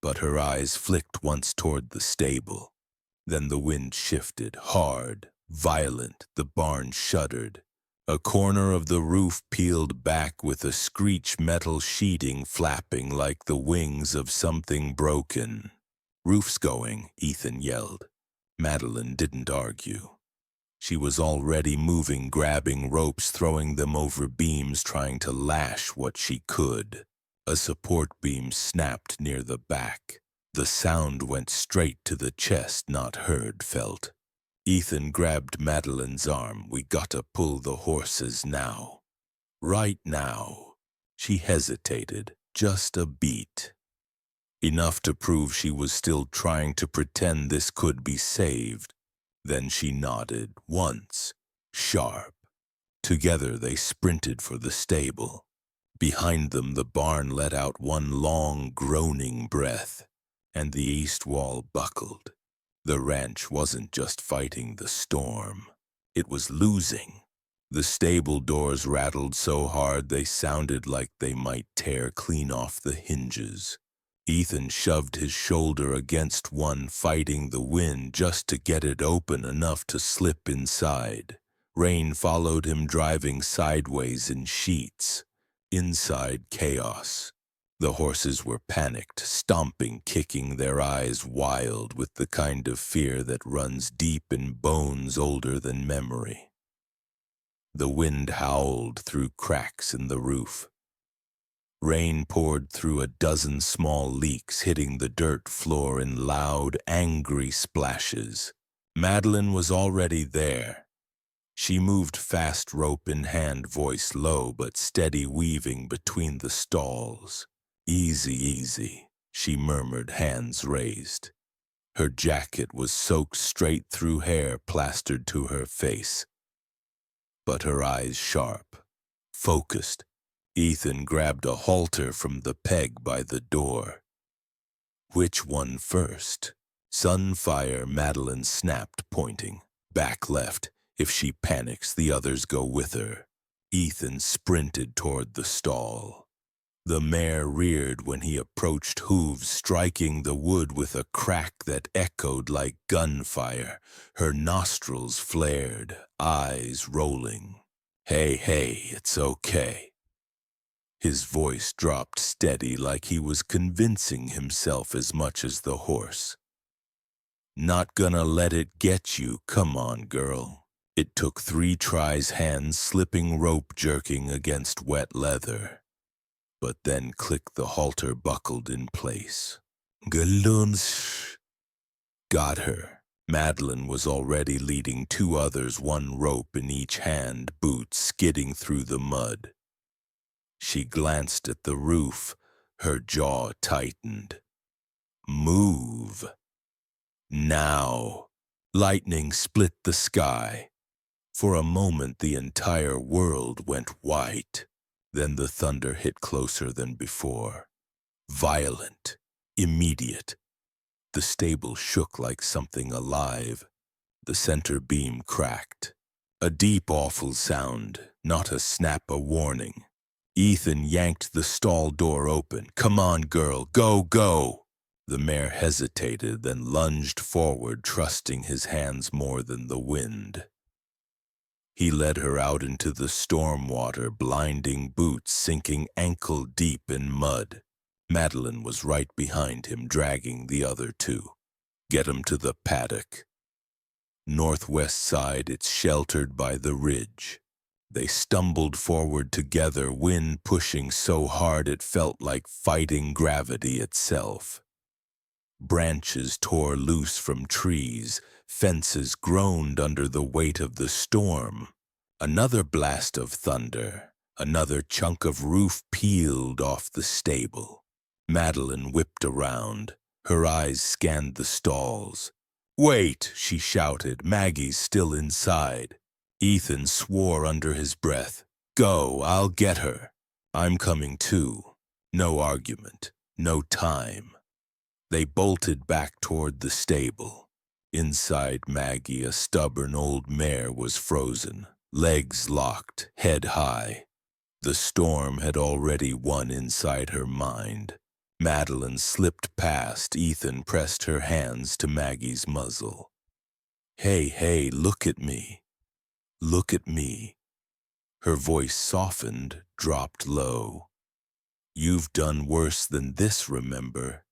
but her eyes flicked once toward the stable. Then the wind shifted, hard, violent, the barn shuddered. A corner of the roof peeled back with a screech, metal sheeting flapping like the wings of something broken. "Roof's going," Ethan yelled. Madeline didn't argue. She was already moving, grabbing ropes, throwing them over beams, trying to lash what she could. A support beam snapped near the back. The sound went straight to the chest, not heard, felt. Ethan grabbed Madeline's arm. "We gotta pull the horses now. Right now." She hesitated, just a beat. Enough to prove she was still trying to pretend this could be saved. Then she nodded, once, sharp. Together they sprinted for the stable. Behind them the barn let out one long, groaning breath, and the east wall buckled. The ranch wasn't just fighting the storm. It was losing. The stable doors rattled so hard they sounded like they might tear clean off the hinges. Ethan shoved his shoulder against one, fighting the wind just to get it open enough to slip inside. Rain followed him, driving sideways in sheets. Inside, chaos. The horses were panicked, stomping, kicking, their eyes wild with the kind of fear that runs deep in bones older than memory. The wind howled through cracks in the roof. Rain poured through a dozen small leaks, hitting the dirt floor in loud, angry splashes. Madeline was already there. She moved fast, rope in hand, voice low but steady, weaving between the stalls. "Easy, easy," she murmured, hands raised. Her jacket was soaked straight through, hair plastered to her face. But her eyes sharp, focused. Ethan grabbed a halter from the peg by the door. "Which one first?" "Sunfire," Madeline snapped, pointing. "Back left. If she panics, the others go with her." Ethan sprinted toward the stall. The mare reared when he approached, hooves striking the wood with a crack that echoed like gunfire. Her nostrils flared, eyes rolling. "Hey, hey, it's okay." His voice dropped steady, like he was convincing himself as much as the horse. "Not gonna let it get you, come on, girl." It took 3 tries, hands slipping, rope jerking against wet leather. But then click, the halter buckled in place. "Galunsh." Got her. Madeline was already leading 2 others, one rope in each hand, boots skidding through the mud. She glanced at the roof, her jaw tightened. "Move. Now." Lightning split the sky. For a moment the entire world went white. Then the thunder hit closer than before. Violent, immediate. The stable shook like something alive. The center beam cracked. A deep, awful sound, not a snap, a warning. Ethan yanked the stall door open. "Come on, girl, go, go." The mare hesitated, then lunged forward, trusting his hands more than the wind. He led her out into the storm water, blinding boots sinking ankle deep in mud. Madeline was right behind him, dragging the other 2. "Get 'em to the paddock." Northwest side, it's sheltered by the ridge. They stumbled forward together, wind pushing so hard it felt like fighting gravity itself. Branches tore loose from trees, fences groaned under the weight of the storm. Another blast of thunder, another chunk of roof peeled off the stable. Madeline whipped around, her eyes scanned the stalls. "Wait," she shouted, "Maggie's still inside." Ethan swore under his breath. "Go, I'll get her." "I'm coming too." No argument, no time. They bolted back toward the stable. Inside, Maggie, a stubborn old mare, was frozen, legs locked, head high. The storm had already won inside her mind. Madeline slipped past. Ethan pressed her hands to Maggie's muzzle. Hey, hey, look at me. Look at me. Her voice softened, dropped low. You've done worse than this, remember?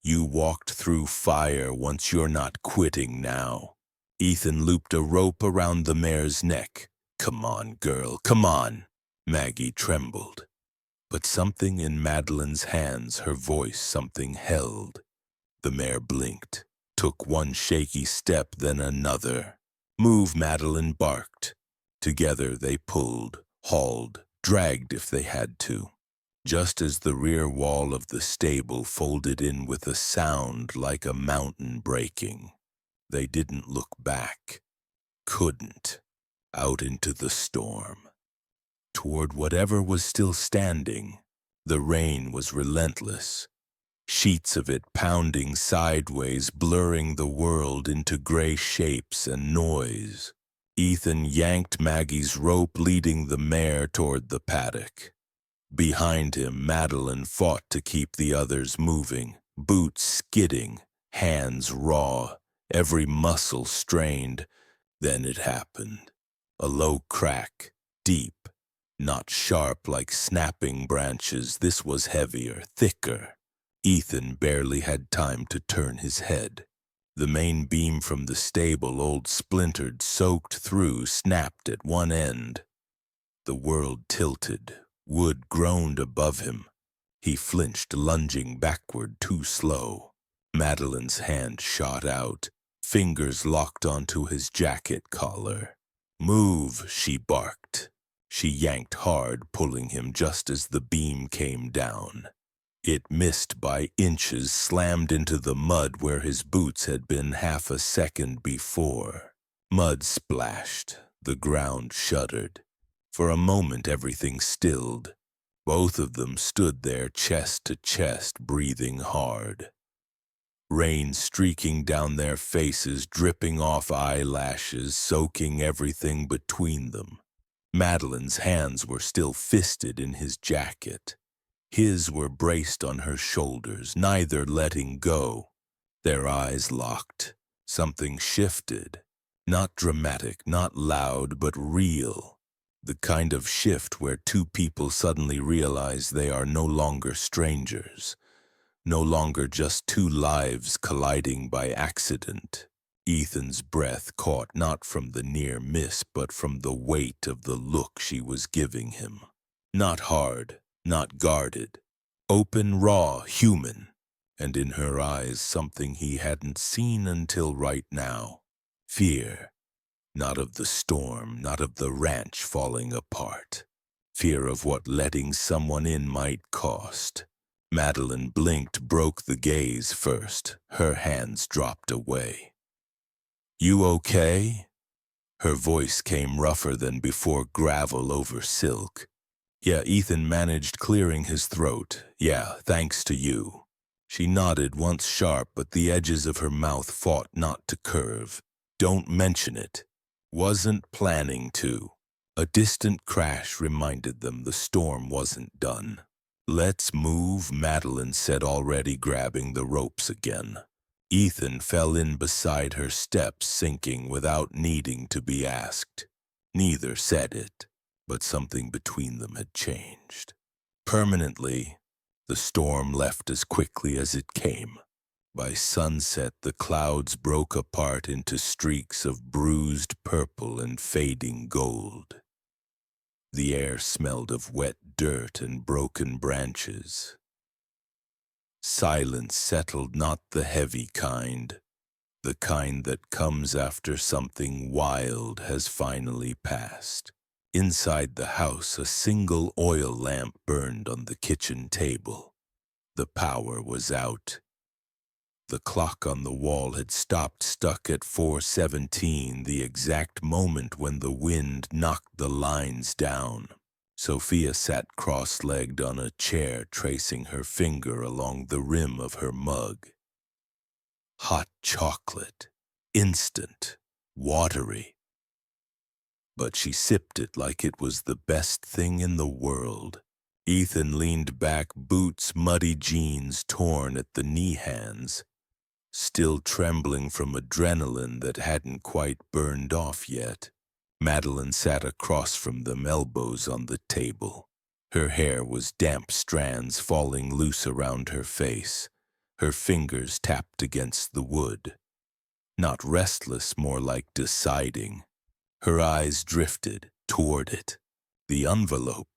You walked through fire. Once you're not quitting now. Ethan looped a rope around the mare's neck. Come on, girl, come on. Maggie trembled. But something in Madeline's hands, her voice, something held. The mare blinked, took one shaky step, then another. Move, Madeline barked. Together they pulled, hauled, dragged if they had to. Just as the rear wall of the stable folded in with a sound like a mountain breaking. They didn't look back. Couldn't. Out into the storm. Toward whatever was still standing. The rain was relentless. Sheets of it pounding sideways, blurring the world into gray shapes and noise. Ethan yanked Maggie's rope, leading the mare toward the paddock. Behind him, Madeline fought to keep the others moving, boots skidding, hands raw, every muscle strained. Then it happened. A low crack, deep, not sharp like snapping branches. This was heavier, thicker. Ethan barely had time to turn his head. The main beam from the stable, old splintered, soaked through, snapped at one end. The world tilted. Wood groaned above him. He flinched, lunging backward, too slow. Madeline's hand shot out, fingers locked onto his jacket collar. Move, she barked. She yanked hard, pulling him just as the beam came down. It missed by inches, slammed into the mud where his boots had been half a second before. Mud splashed. The ground shuddered. For a moment everything stilled. Both of them stood there chest to chest, breathing hard. Rain streaking down their faces, dripping off eyelashes, soaking everything between them. Madeline's hands were still fisted in his jacket. His were braced on her shoulders, neither letting go. Their eyes locked. Something shifted. Not dramatic, not loud, but real. The kind of shift where two people suddenly realize they are no longer strangers. No longer just two lives colliding by accident. Ethan's breath caught not from the near miss, but from the weight of the look she was giving him. Not hard. Not guarded, open, raw, human, and in her eyes something he hadn't seen until right now. Fear, not of the storm, not of the ranch falling apart. Fear of what letting someone in might cost. Madeline blinked, broke the gaze first. Her hands dropped away. You okay? Her voice came rougher than before, gravel over silk. Yeah, Ethan managed, clearing his throat. Yeah, thanks to you. She nodded, once sharp, but the edges of her mouth fought not to curve. Don't mention it. Wasn't planning to. A distant crash reminded them the storm wasn't done. Let's move, Madeline said, already grabbing the ropes again. Ethan fell in beside her, steps sinking without needing to be asked. Neither said it. But something between them had changed. Permanently, the storm left as quickly as it came. By sunset, the clouds broke apart into streaks of bruised purple and fading gold. The air smelled of wet dirt and broken branches. Silence settled, not the heavy kind. The kind that comes after something wild has finally passed. Inside the house, a single oil lamp burned on the kitchen table. The power was out. The clock on the wall had stopped, stuck at 4:17, the exact moment when the wind knocked the lines down. Sophia sat cross-legged on a chair, tracing her finger along the rim of her mug. Hot chocolate, instant, watery. But she sipped it like it was the best thing in the world. Ethan leaned back, boots, muddy jeans torn at the knee hands, still trembling from adrenaline that hadn't quite burned off yet. Madeline sat across from them, elbows on the table. Her hair was damp strands falling loose around her face. Her fingers tapped against the wood. Not restless, more like deciding. Her eyes drifted toward it. The envelope,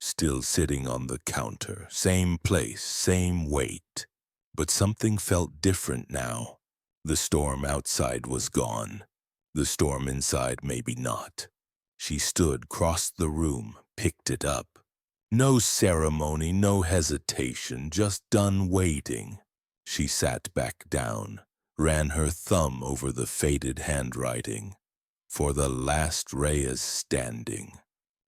still sitting on the counter, same place, same weight. But something felt different now. The storm outside was gone. The storm inside maybe not. She stood, crossed the room, picked it up. No ceremony, no hesitation, just done waiting. She sat back down, ran her thumb over the faded handwriting. For the last Reyes standing.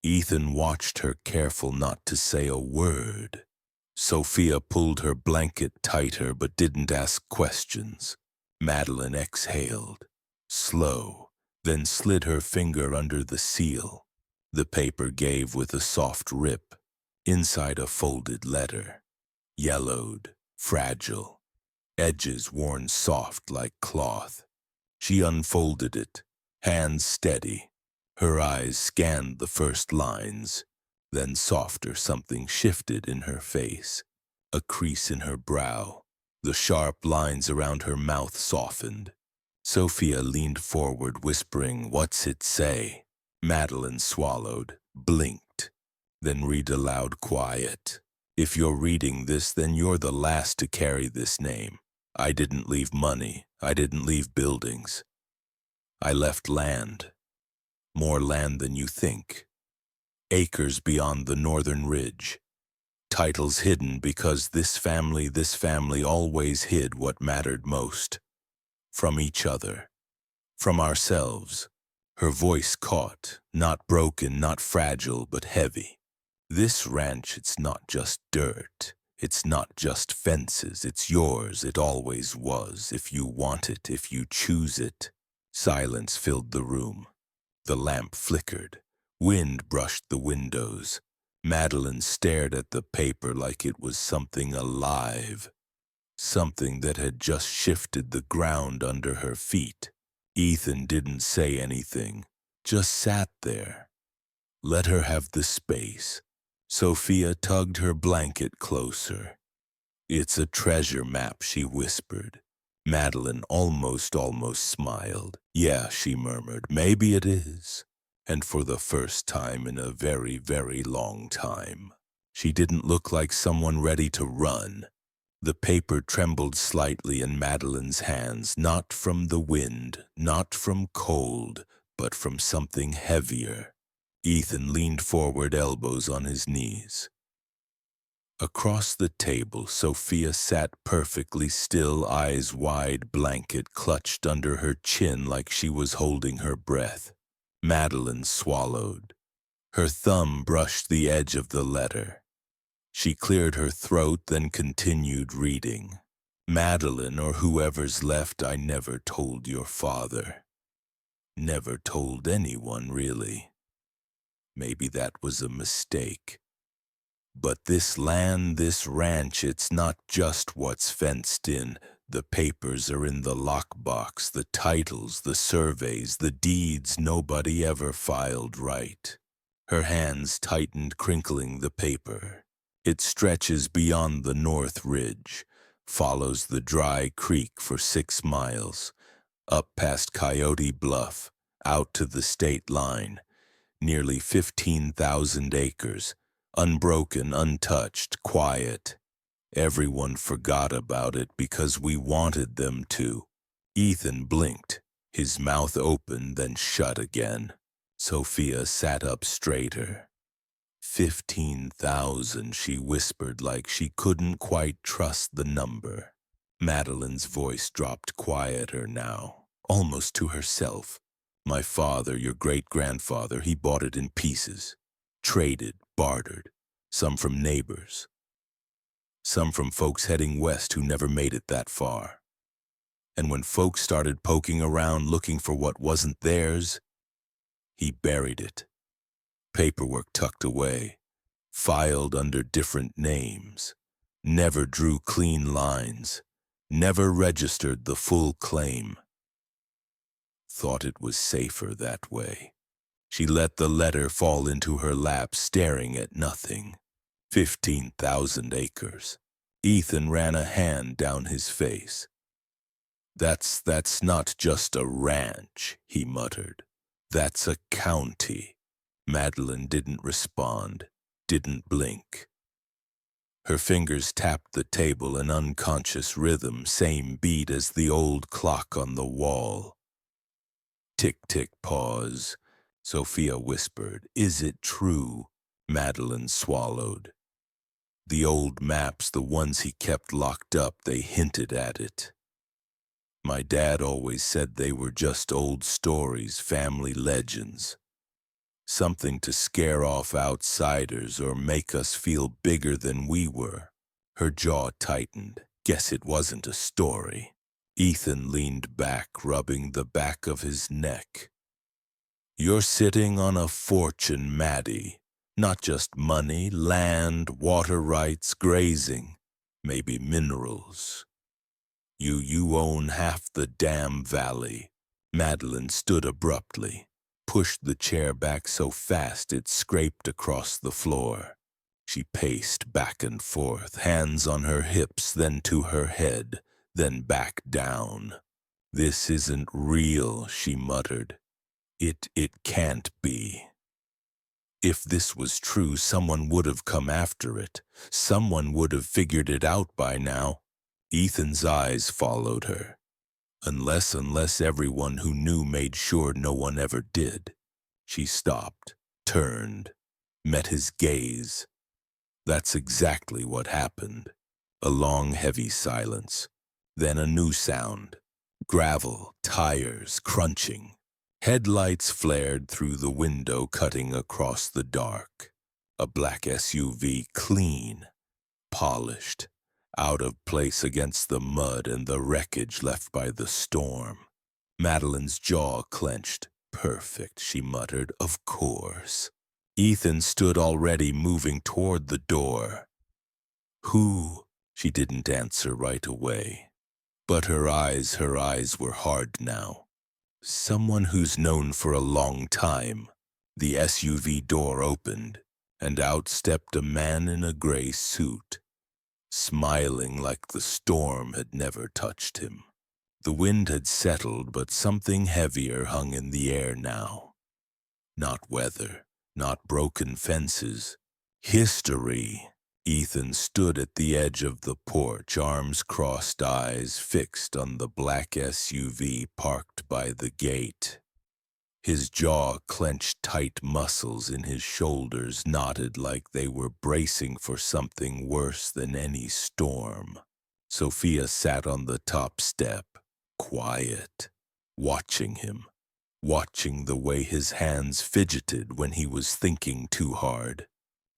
Ethan watched her, careful not to say a word. Sophia pulled her blanket tighter but didn't ask questions. Madeline exhaled, slow, then slid her finger under the seal. The paper gave with a soft rip. Inside a folded letter. Yellowed, fragile, edges worn soft like cloth. She unfolded it, hands steady. Her eyes scanned the first lines. Then softer something shifted in her face. A crease in her brow. The sharp lines around her mouth softened. Sophia leaned forward, whispering, "What's it say?" Madeline swallowed, blinked, then read aloud, quiet. "If you're reading this, then you're the last to carry this name. I didn't leave money. I didn't leave buildings. I left land. More land than you think. Acres beyond the northern ridge. Titles hidden because this family always hid what mattered most. From each other. From ourselves." Her voice caught, not broken, not fragile, but heavy. "This ranch, it's not just dirt. It's not just fences. It's yours. It always was. If you want it, if you choose it." Silence filled the room. The lamp flickered. Wind brushed the windows. Madeline stared at the paper like it was something alive. Something that had just shifted the ground under her feet. Ethan didn't say anything, just sat there. Let her have the space. Sophia tugged her blanket closer. "It's a treasure map," she whispered. Madeline almost smiled. "Yeah," she murmured, "maybe it is." And for the first time in a very, very long time, she didn't look like someone ready to run. The paper trembled slightly in Madeline's hands, not from the wind, not from cold, but from something heavier. Ethan leaned forward, elbows on his knees. Across the table, Sophia sat perfectly still, eyes wide, blanket clutched under her chin like she was holding her breath. Madeline swallowed. Her thumb brushed the edge of the letter. She cleared her throat, then continued reading. "Madeline, or whoever's left, I never told your father. Never told anyone, really. Maybe that was a mistake. But this land, this ranch, it's not just what's fenced in. The papers are in the lockbox, the titles, the surveys, the deeds nobody ever filed right." Her hands tightened, crinkling the paper. "It stretches beyond the North Ridge, follows the dry creek for 6 miles, up past Coyote Bluff, out to the state line. Nearly 15,000 acres, unbroken, untouched, quiet. Everyone forgot about it because we wanted them to." Ethan blinked, his mouth open, then shut again. Sophia sat up straighter. 15,000, she whispered like she couldn't quite trust the number. Madeline's voice dropped quieter now, almost to herself. "My father, your great-grandfather, he bought it in pieces. Traded, bartered. Some from neighbors. Some from folks heading west who never made it that far. And when folks started poking around looking for what wasn't theirs, he buried it. Paperwork tucked away. filed under different names, never drew clean lines, never registered the full claim. Thought it was safer that way. She let the letter fall into her lap, staring at nothing. 15,000 acres. Ethan ran a hand down his face. That's not just a ranch, he muttered. That's a county. Madeline didn't respond, didn't blink. Her fingers tapped the table in unconscious rhythm, same beat as the old clock on the wall. Tick-tick, pause. Sophia whispered, "Is it true?" Madeline swallowed. The old maps, the ones he kept locked up, they hinted at it. My dad always said they were just old stories, family legends. Something to scare off outsiders or make us feel bigger than we were. Her jaw tightened. Guess it wasn't a story. Ethan leaned back, rubbing the back of his neck. You're sitting on a fortune, Maddie. Not just money, land, water rights, grazing, maybe minerals. You own half the damn valley. Madeline stood abruptly, pushed the chair back so fast it scraped across the floor. She paced back and forth, hands on her hips, then to her head, then back down. This isn't real, she muttered. It can't be. If this was true, someone would have come after it. Someone would have figured it out by now. Ethan's eyes followed her. Unless everyone who knew made sure no one ever did. She stopped, turned, met his gaze. That's exactly what happened. A long, heavy silence. Then a new sound. Gravel, tires, crunching. Headlights flared through the window, cutting across the dark. A black SUV, clean, polished, out of place against the mud and the wreckage left by the storm. Madeline's jaw clenched. Perfect, she muttered. Of course. Ethan stood already, moving toward the door. Who? She didn't answer right away. But her eyes were hard now. Someone who's known for a long time. The SUV door opened, and out stepped a man in a gray suit, smiling like the storm had never touched him. The wind had settled, but something heavier hung in the air now. Not weather, not broken fences. History. Ethan stood at the edge of the porch, arms crossed, eyes fixed on the black SUV parked by the gate. His jaw clenched, tight, muscles in his shoulders knotted like they were bracing for something worse than any storm. Sophia sat on the top step, quiet, watching him, watching the way his hands fidgeted when he was thinking too hard.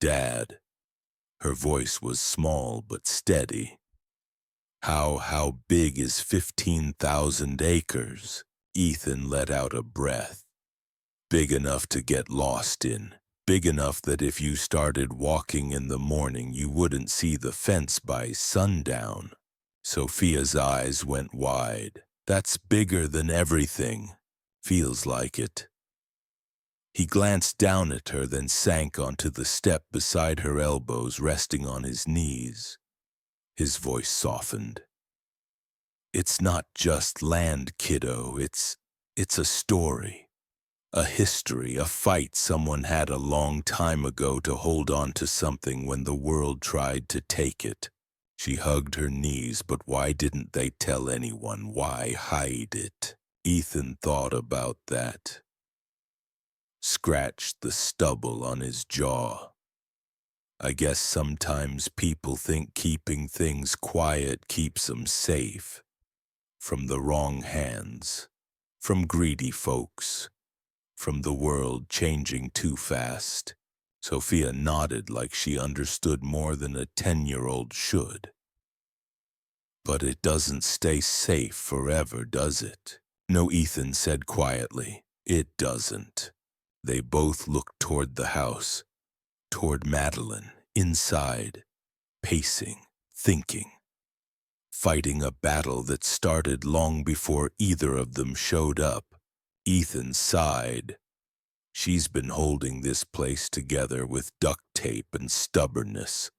Dad. Her voice was small but steady. How big is 15,000 acres? Ethan let out a breath. Big enough to get lost in. Big enough that if you started walking in the morning, you wouldn't see the fence by sundown. Sophia's eyes went wide. That's bigger than everything. Feels like it. He glanced down at her, then sank onto the step beside her, elbows resting on his knees. His voice softened. It's not just land, kiddo. It's a story. A history, a fight someone had a long time ago to hold on to something when the world tried to take it. She hugged her knees, but why didn't they tell anyone? Why hide it? Ethan thought about that. Scratched the stubble on his jaw. I guess sometimes people think keeping things quiet keeps them safe. From the wrong hands. From greedy folks. From the world changing too fast. Sophia nodded like she understood more than a 10-year-old should. But it doesn't stay safe forever, does it? No, Ethan said quietly. It doesn't. They both looked toward the house. toward Madeline, inside, pacing, thinking, fighting a battle that started long before either of them showed up. Ethan sighed. She's been holding this place together with duct tape and stubbornness.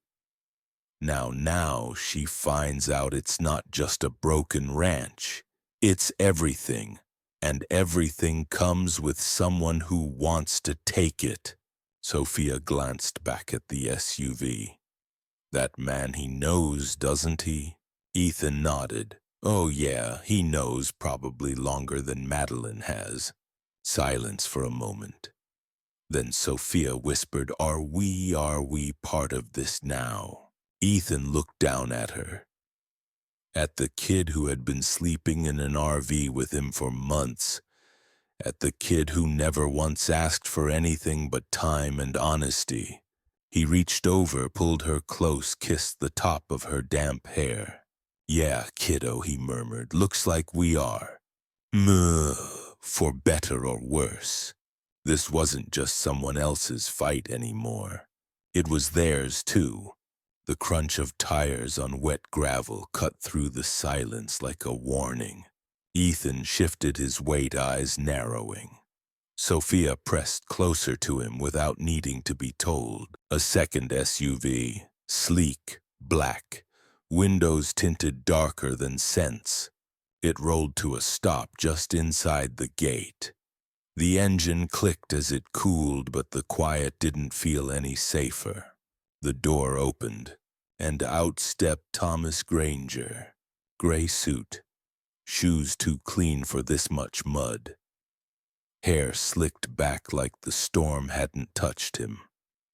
Now she finds out it's not just a broken ranch. It's everything, and everything comes with someone who wants to take it. Sophia glanced back at the SUV. That man he knows, doesn't he? Ethan nodded. Oh yeah, he knows probably longer than Madeline has. Silence for a moment. Then Sophia whispered, are we part of this now? Ethan looked down at her. At the kid who had been sleeping in an RV with him for months. At the kid who never once asked for anything but time and honesty. He reached over, pulled her close, kissed the top of her damp hair. Yeah, kiddo, he murmured, looks like we are. Muh, for better or worse. This wasn't just someone else's fight anymore. It was theirs, too. The crunch of tires on wet gravel cut through the silence like a warning. Ethan shifted his weight, eyes narrowing. Sophia pressed closer to him without needing to be told. A second SUV, sleek, black, windows tinted darker than scents. It rolled to a stop just inside the gate. The engine clicked as it cooled, but the quiet didn't feel any safer. The door opened, and out stepped Thomas Granger. Gray suit, shoes too clean for this much mud. Hair slicked back like the storm hadn't touched him.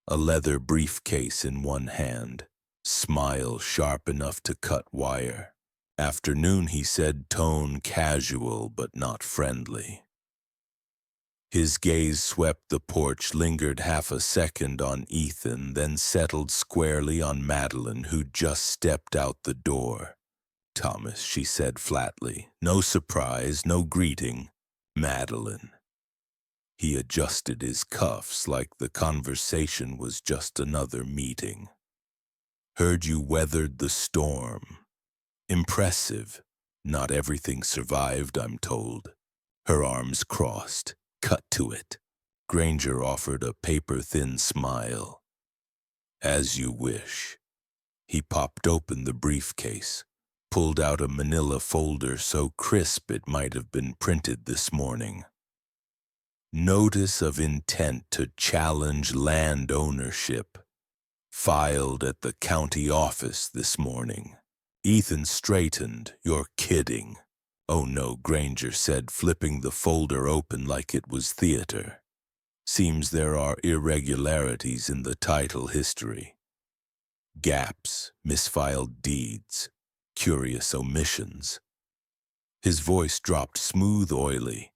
A leather briefcase in one hand, smile sharp enough to cut wire. Afternoon, he said, tone casual but not friendly. His gaze swept the porch, lingered half a second on Ethan, then settled squarely on Madeline, who just stepped out the door. Thomas, she said flatly. No surprise, no greeting. Madeline. He adjusted his cuffs like the conversation was just another meeting. Heard you weathered the storm. Impressive. Not everything survived, I'm told. Her arms crossed. Cut to it. Granger offered a paper-thin smile. As you wish. He popped open the briefcase, pulled out a manila folder so crisp it might have been printed this morning. Notice of intent to challenge land ownership. Filed at the county office this morning. Ethan straightened. You're kidding. Oh no, Granger said, flipping the folder open like it was theater. Seems there are irregularities in the title history. Gaps, misfiled deeds, curious omissions. His voice dropped smooth, oily.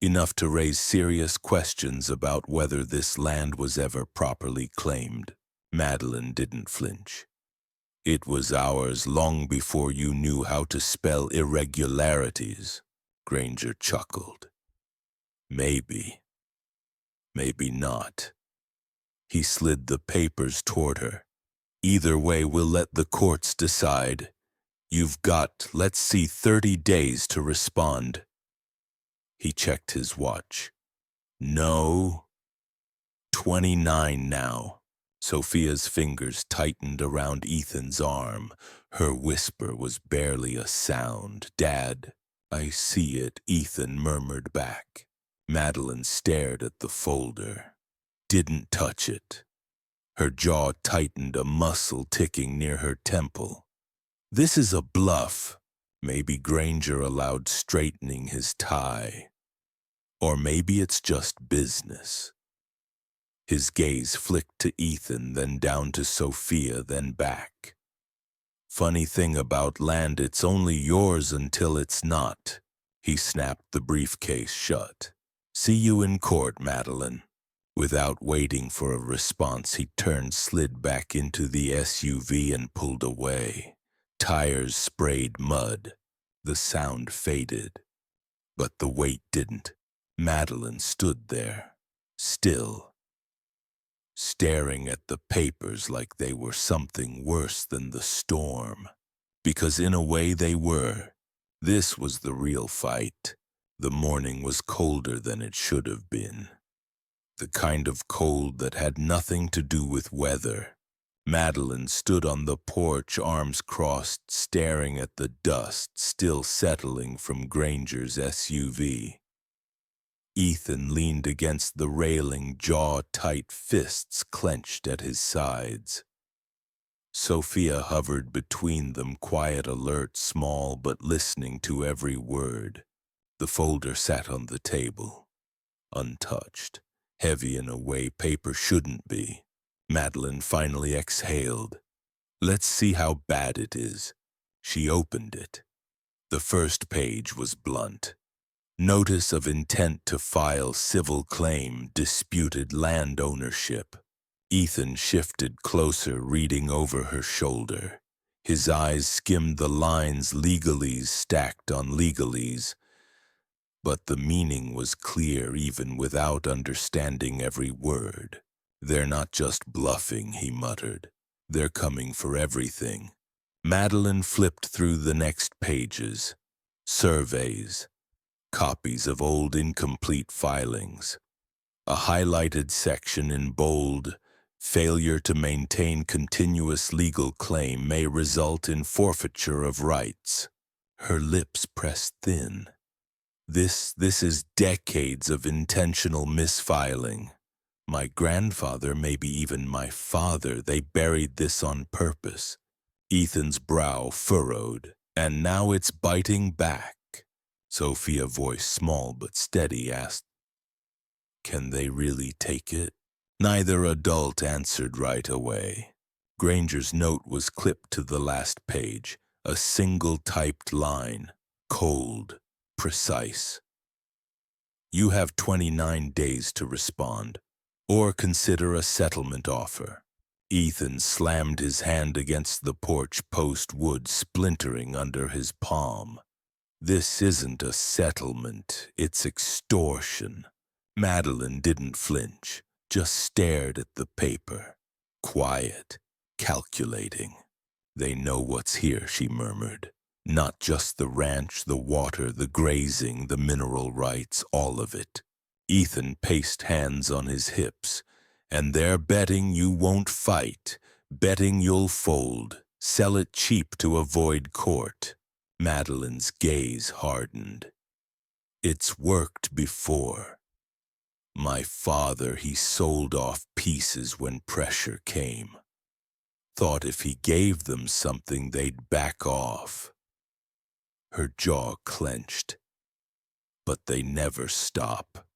Enough to raise serious questions about whether this land was ever properly claimed. Madeline didn't flinch. It was ours long before you knew how to spell irregularities, Granger chuckled. Maybe. Maybe not. He slid the papers toward her. Either way, we'll let the courts decide. You've got, let's see, 30 days to respond. He checked his watch. No. 29 now. Sophia's fingers tightened around Ethan's arm. Her whisper was barely a sound. Dad, I see it, Ethan murmured back. Madeline stared at the folder. Didn't touch it. Her jaw tightened, a muscle ticking near her temple. This is a bluff. Maybe Granger allowed straightening his tie. Or maybe it's just business. His gaze flicked to Ethan, then down to Sophia, then back. Funny thing about land, it's only yours until it's not. He snapped the briefcase shut. See you in court, Madeline. Without waiting for a response, he turned, slid back into the SUV and pulled away. Tires sprayed mud. The sound faded. But the weight didn't. Madeline stood there, still. staring at the papers like they were something worse than the storm. Because in a way they were. This was the real fight. The morning was colder than it should have been. The kind of cold that had nothing to do with weather. Madeline stood on the porch, arms crossed, staring at the dust still settling from Granger's SUV. Ethan leaned against the railing, jaw-tight, fists clenched at his sides. Sophia hovered between them, quiet, alert, small, but listening to every word. The folder sat on the table, untouched, heavy in a way paper shouldn't be. Madeline finally exhaled. Let's see how bad it is. She opened it. The first page was blunt. Notice of intent to file civil claim, disputed land ownership. Ethan shifted closer, reading over her shoulder. His eyes skimmed the lines, legalese stacked on legalese. But the meaning was clear even without understanding every word. They're not just bluffing, he muttered. They're coming for everything. Madeline flipped through the next pages. Surveys. Copies of old incomplete filings. A highlighted section in bold, failure to maintain continuous legal claim may result in forfeiture of rights. Her lips pressed thin. This is decades of intentional misfiling. My grandfather, maybe even my father, they buried this on purpose. Ethan's brow furrowed, and now it's biting back. Sophia, voice small but steady, asked, "Can they really take it?" Neither adult answered right away. Granger's note was clipped to the last page, a single typed line, cold, precise. You have 29 days to respond, or consider a settlement offer. Ethan slammed his hand against the porch post, wood splintering under his palm. This isn't a settlement, it's extortion. Madeline didn't flinch, just stared at the paper. Quiet, calculating. They know what's here, she murmured. Not just the ranch, the water, the grazing, the mineral rights, all of it. Ethan paced, hands on his hips. And they're betting you won't fight, betting you'll fold, sell it cheap to avoid court. Madeline's gaze hardened. It's worked before. My father, he sold off pieces when pressure came. Thought if he gave them something, they'd back off. Her jaw clenched. But they never stop.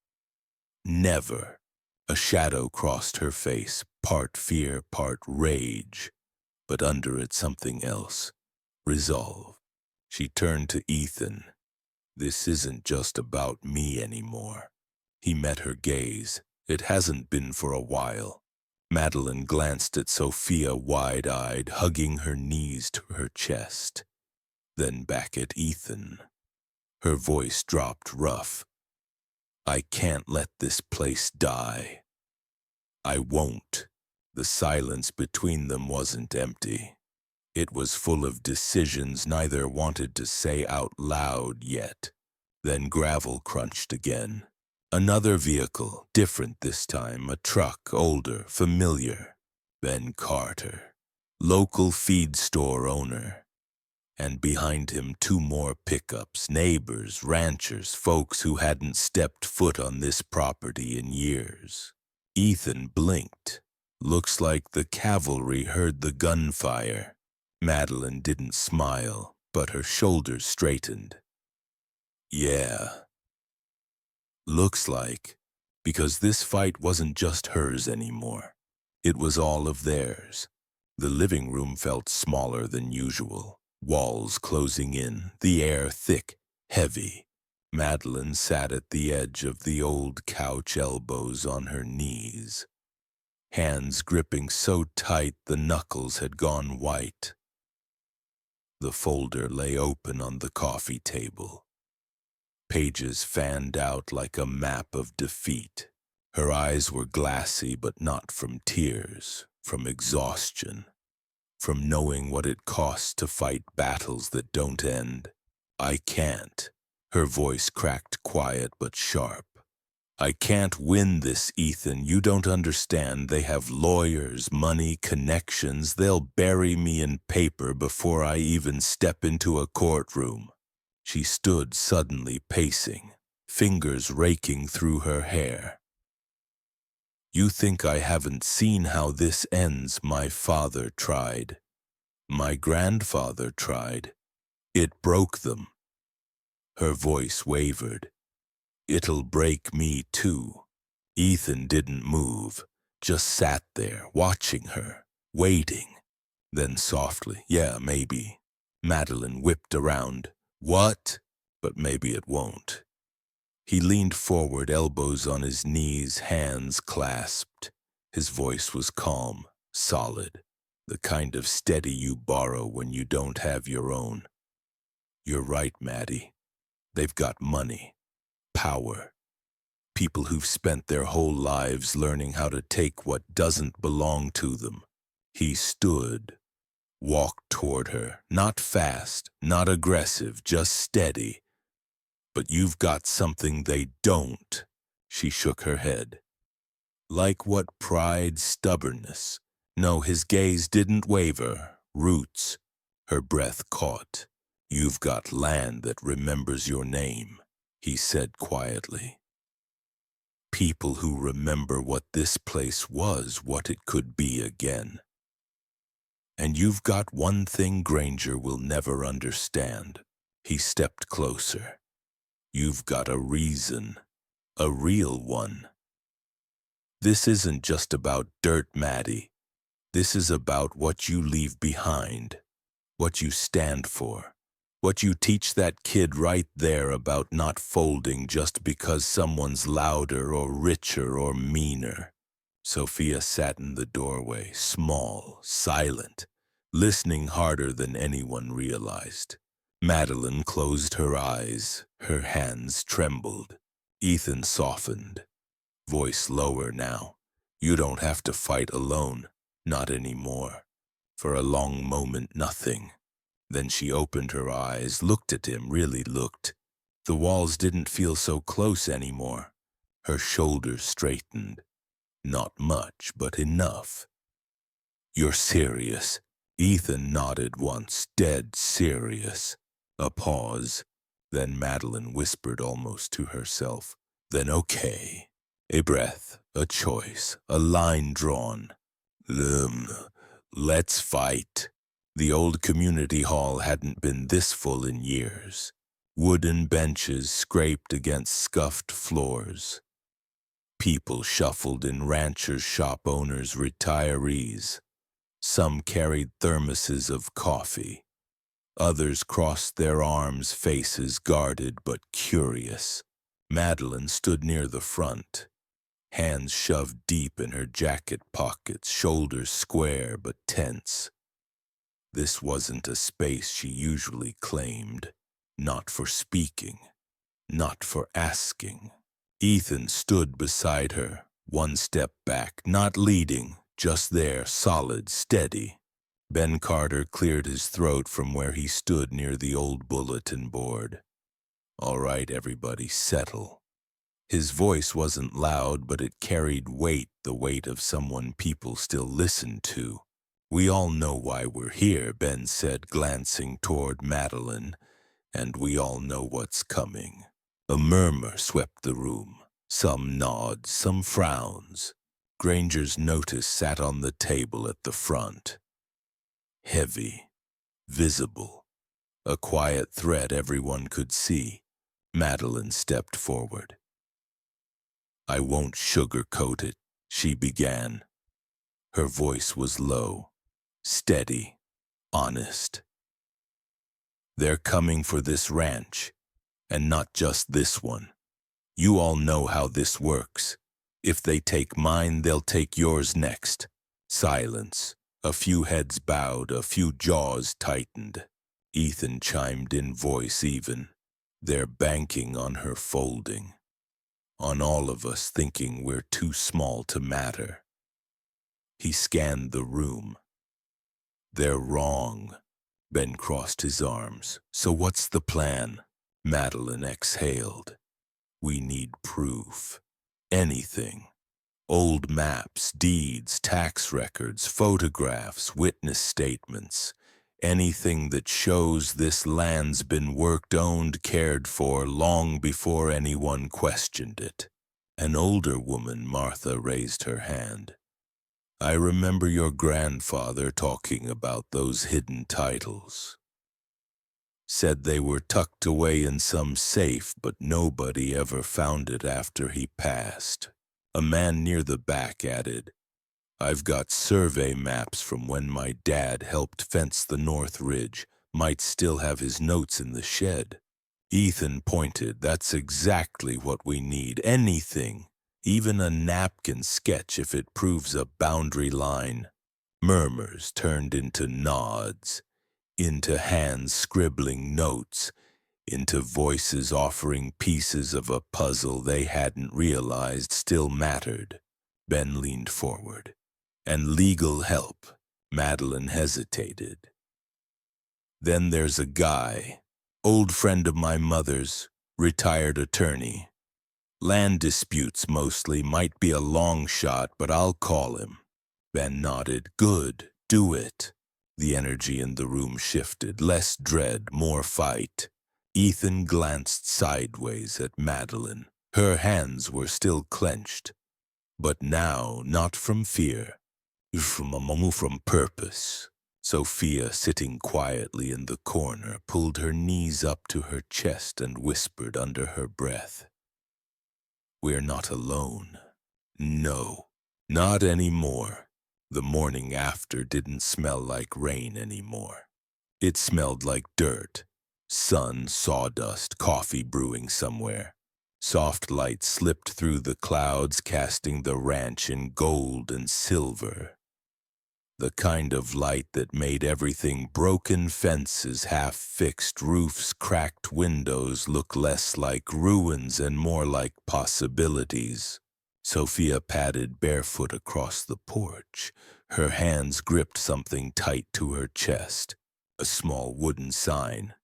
Never. A shadow crossed her face, part fear, part rage. But under it something else. Resolve. She turned to Ethan. This isn't just about me anymore. He met her gaze. It hasn't been for a while. Madeline glanced at Sophia, wide-eyed, hugging her knees to her chest. Then back at Ethan. Her voice dropped rough. I can't let this place die. I won't. The silence between them wasn't empty. It was full of decisions neither wanted to say out loud yet. Then gravel crunched again. Another vehicle, different this time, a truck, older, familiar. Ben Carter, local feed store owner. And behind him 2 more pickups, neighbors, ranchers, folks who hadn't stepped foot on this property in years. Ethan blinked. Looks like the cavalry heard the gunfire. Madeline didn't smile, but her shoulders straightened. Yeah. Looks like, because this fight wasn't just hers anymore. It was all of theirs. The living room felt smaller than usual, walls closing in, the air thick, heavy. Madeline sat at the edge of the old couch, elbows on her knees, hands gripping so tight the knuckles had gone white. The folder lay open on the coffee table. Pages fanned out like a map of defeat. Her eyes were glassy, but not from tears, from exhaustion, from knowing what it costs to fight battles that don't end. I can't. Her voice cracked quiet but sharp. I can't win this, Ethan. You don't understand. They have lawyers, money, connections. They'll bury me in paper before I even step into a courtroom. She stood suddenly pacing, fingers raking through her hair. You think I haven't seen how this ends? My father tried. My grandfather tried. It broke them. Her voice wavered. It'll break me too. Ethan didn't move, just sat there, watching her, waiting. Then softly, yeah, maybe. Madeline whipped around. What? But maybe it won't. He leaned forward, elbows on his knees, hands clasped. His voice was calm, solid, the kind of steady you borrow when you don't have your own. You're right, Maddie. They've got money, power, people who've spent their whole lives learning how to take what doesn't belong to them. He stood, walked toward her, not fast, not aggressive, just steady. But you've got something they don't. She shook her head. Like what? Pride, stubbornness. No, his gaze didn't waver. Roots. Her breath caught. You've got land that remembers your name, he said quietly. People who remember what this place was, what it could be again. And you've got one thing Granger will never understand. He stepped closer. You've got a reason, a real one. This isn't just about dirt, Maddie. This is about what you leave behind, what you stand for, what you teach that kid right there about not folding just because someone's louder or richer or meaner. Sophia sat in the doorway, small, silent, listening harder than anyone realized. Madeline closed her eyes. Her hands trembled. Ethan softened, voice lower now. You don't have to fight alone, not anymore. For a long moment, nothing. Then she opened her eyes, looked at him, really looked. The walls didn't feel so close anymore. Her shoulders straightened. Not much, but enough. You're serious? Ethan nodded once, dead serious. A pause. Then Madeline whispered almost to herself. Then okay. A breath, a choice, a line drawn. Let's fight. The old community hall hadn't been this full in years. Wooden benches scraped against scuffed floors. People shuffled in ranchers, shop owners, retirees. Some carried thermoses of coffee. Others crossed their arms, faces guarded but curious. Madeline stood near the front, hands shoved deep in her jacket pockets, shoulders square but tense. This wasn't a space she usually claimed, not for speaking, not for asking. Ethan stood beside her, one step back, not leading, just there, solid, steady. Ben Carter cleared his throat from where he stood near the old bulletin board. All right, everybody, settle. His voice wasn't loud, but it carried weight, the weight of someone people still listen to. We all know why we're here, Ben said, glancing toward Madeline, and we all know what's coming. A murmur swept the room, some nods, some frowns. Granger's notice sat on the table at the front. Heavy, visible, a quiet threat everyone could see. Madeline stepped forward. I won't sugarcoat it, she began. Her voice was low, steady, honest. They're coming for this ranch, and not just this one. You all know how this works. If they take mine, they'll take yours next. Silence. A few heads bowed, a few jaws tightened. Ethan chimed in, voice even. They're banking on her folding. on all of us thinking we're too small to matter. He scanned the room. They're wrong. Ben crossed his arms. So what's the plan? Madeline exhaled. We need proof. Anything. Old maps, deeds, tax records, photographs, witness statements. Anything that shows this land's been worked, owned, cared for long before anyone questioned it. An older woman, Martha, raised her hand. I remember your grandfather talking about those hidden titles. Said they were tucked away in some safe, but nobody ever found it after he passed. A man near the back added, I've got survey maps from when my dad helped fence the North Ridge. Might still have his notes in the shed. Ethan pointed, that's exactly what we need. Anything. Even a napkin sketch if it proves a boundary line. Murmurs turned into nods, into hands scribbling notes, into voices offering pieces of a puzzle they hadn't realized still mattered. Ben leaned forward. And legal help. Madeline hesitated. Then there's a guy, old friend of my mother's, retired attorney. Land disputes mostly, might be a long shot, but I'll call him. Ben nodded. Good, do it. The energy in the room shifted, less dread, more fight. Ethan glanced sideways at Madeline. Her hands were still clenched, but now not from fear, from purpose. Sophia, sitting quietly in the corner, pulled her knees up to her chest and whispered under her breath, We're not alone. No, not anymore. The morning after didn't smell like rain anymore. It smelled like dirt, sun, sawdust, coffee brewing somewhere. Soft light slipped through the clouds, casting the ranch in gold and silver. The kind of light that made everything broken fences, half-fixed roofs, cracked windows look less like ruins and more like possibilities. Sophia padded barefoot across the porch. Her hands gripped something tight to her chest, a small wooden sign.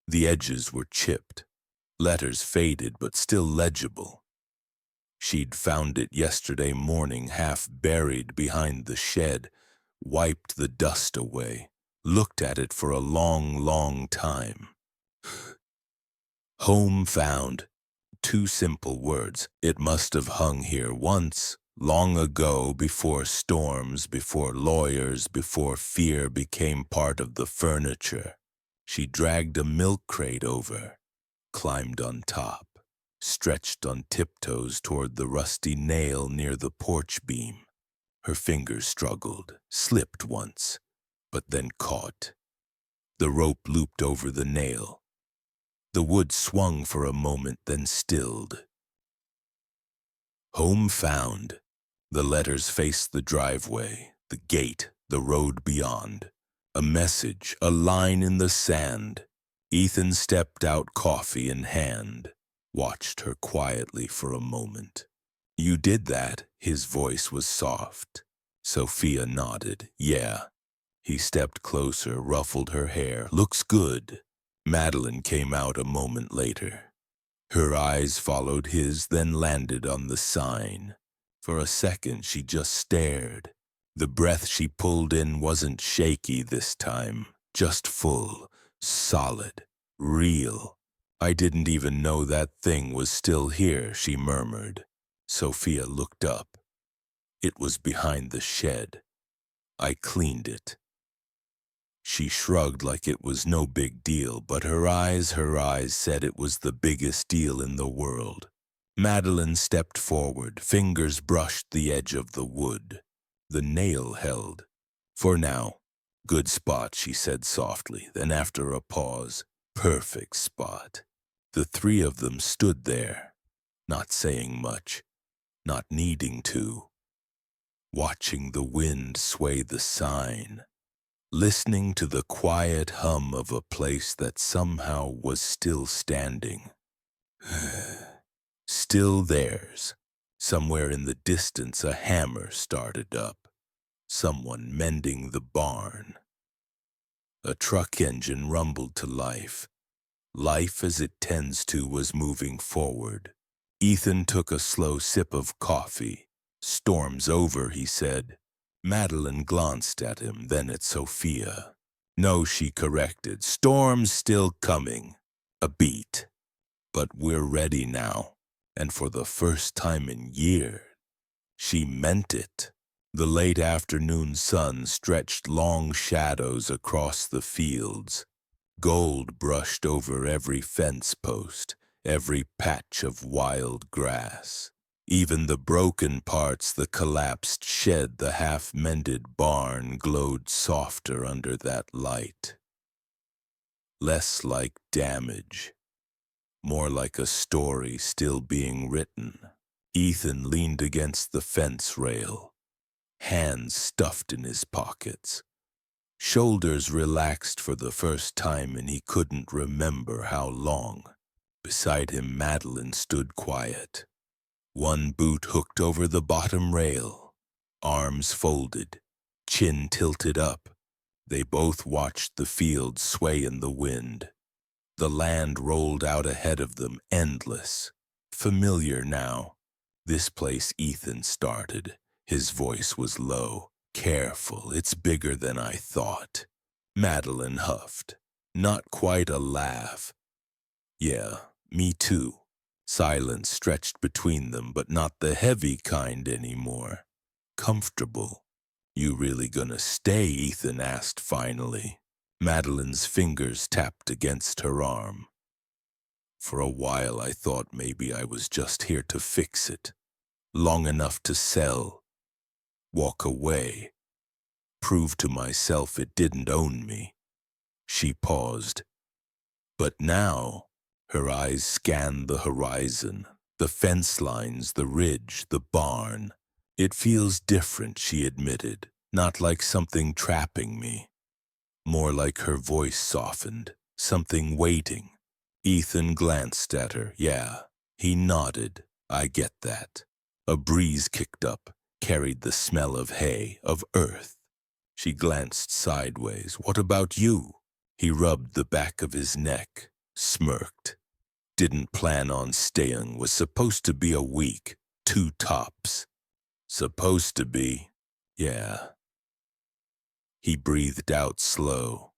The edges were chipped, letters faded but still legible. She'd found it yesterday morning, half buried behind the shed, wiped the dust away, looked at it for a long, long time. Home found. 2 simple words. It must have hung here once, long ago, before storms, before lawyers, before fear became part of the furniture. She dragged a milk crate over, climbed on top, stretched on tiptoes toward the rusty nail near the porch beam. Her fingers struggled, slipped once, but then caught. The rope looped over the nail. The wood swung for a moment, then stilled. Home found. The letters faced the driveway, the gate, the road beyond. A message, a line in the sand. Ethan stepped out, coffee in hand, watched her quietly for a moment. You did that? His voice was soft. Sophia nodded. Yeah. He stepped closer, ruffled her hair. Looks good. Madeline came out a moment later. Her eyes followed his, then landed on the sign. For a second, she just stared. The breath she pulled in wasn't shaky this time, just full, solid, real. I didn't even know that thing was still here, she murmured. Sophia looked up. It was behind the shed. I cleaned it. She shrugged like it was no big deal, but her eyes said it was the biggest deal in the world. Madeline stepped forward, fingers brushed the edge of the wood. The nail held. For now. Good spot, she said softly, then after a pause, perfect spot. The 3 of them stood there, not saying much, not needing to, watching the wind sway the sign, listening to the quiet hum of a place that somehow was still standing. still theirs. Somewhere in the distance a hammer started up. Someone mending the barn. A truck engine rumbled to life. Life as it tends to was moving forward. Ethan took a slow sip of coffee. "Storm's over," he said. Madeline glanced at him, then at Sophia. "No," she corrected. "Storm's still coming. A beat. But we're ready now. And for the first time in years." She meant it. The late afternoon sun stretched long shadows across the fields. Gold brushed over every fence post, every patch of wild grass. Even the broken parts, the collapsed shed, the half-mended barn glowed softer under that light. Less like damage, more like a story still being written. Ethan leaned against the fence rail, hands stuffed in his pockets. Shoulders relaxed for the first time, and he couldn't remember how long. Beside him, Madeline stood quiet. One boot hooked over the bottom rail, arms folded, chin tilted up. They both watched the field sway in the wind. The land rolled out ahead of them, endless. Familiar now. This place Ethan started. His voice was low. "Careful, it's bigger than I thought." Madeline huffed. Not quite a laugh. "Yeah, me too." Silence stretched between them, but not the heavy kind anymore. Comfortable. "You really gonna stay?" Ethan asked finally. Madeline's fingers tapped against her arm. "For a while I thought maybe I was just here to fix it. Long enough to sell. Walk away. Prove to myself it didn't own me." She paused. But now, her eyes scanned the horizon, the fence lines, the ridge, the barn. "It feels different," she admitted. "Not like something trapping me. More like," her voice softened, "something waiting." Ethan glanced at her. "Yeah." He nodded. "I get that." A breeze kicked up, carried the smell of hay, of earth. She glanced sideways. "What about you?" He rubbed the back of his neck, smirked. "Didn't plan on staying. Was supposed to be a week. 2 tops. Supposed to be. Yeah." He breathed out slow.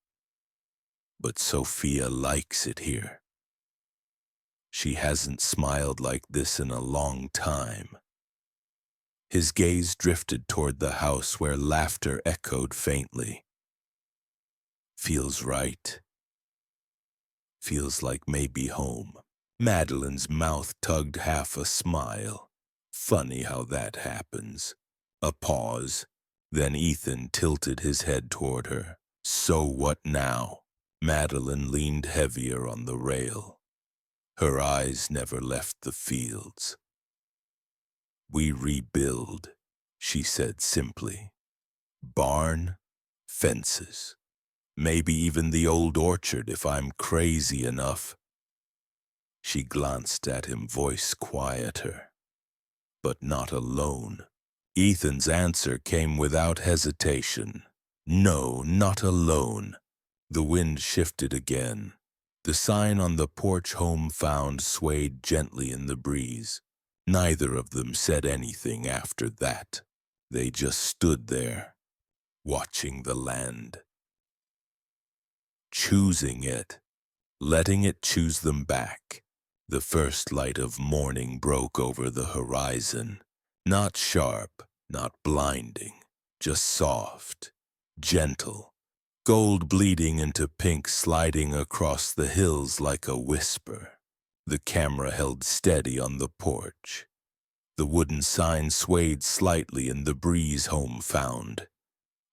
"But Sophia likes it here. She hasn't smiled like this in a long time." His gaze drifted toward the house where laughter echoed faintly. "Feels right. Feels like maybe home." Madeline's mouth tugged half a smile. "Funny how that happens." A pause. Then Ethan tilted his head toward her. "So what now?" Madeline leaned heavier on the rail. Her eyes never left the fields. "We rebuild," she said simply. "Barn, fences. Maybe even the old orchard if I'm crazy enough." She glanced at him, voice quieter. "But not alone." Ethan's answer came without hesitation. "No, not alone." The wind shifted again. The sign on the porch "Home Found" swayed gently in the breeze. Neither of them said anything after that. They just stood there, watching the land. Choosing it, letting it choose them back. The first light of morning broke over the horizon. Not sharp, not blinding, just soft, gentle. Gold bleeding into pink, sliding across the hills like a whisper. The camera held steady on the porch. The wooden sign swayed slightly in the breeze. "Home Found."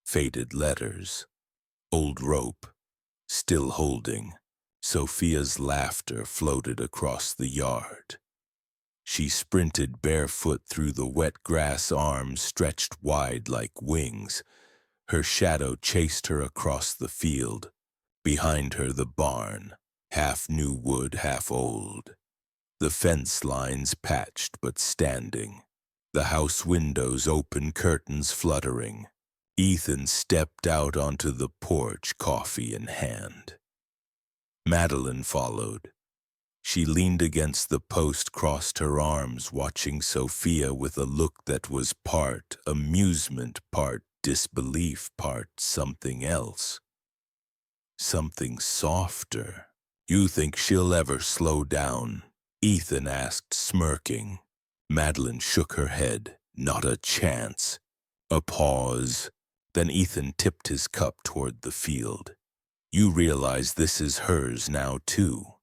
Faded letters. Old rope. Still holding. Sophia's laughter floated across the yard. She sprinted barefoot through the wet grass, arms stretched wide like wings. Her shadow chased her across the field. Behind her the barn, half new wood, half old. The fence lines patched but standing, the house windows open, curtains fluttering. Ethan stepped out onto the porch, coffee in hand. Madeline followed. She leaned against the post, crossed her arms, watching Sophia with a look that was part amusement, part disbelief, part something else. Something softer. "You think she'll ever slow down?" Ethan asked, smirking. Madeline shook her head. "Not a chance." A pause. Then Ethan tipped his cup toward the field. "You realize this is hers now, too?"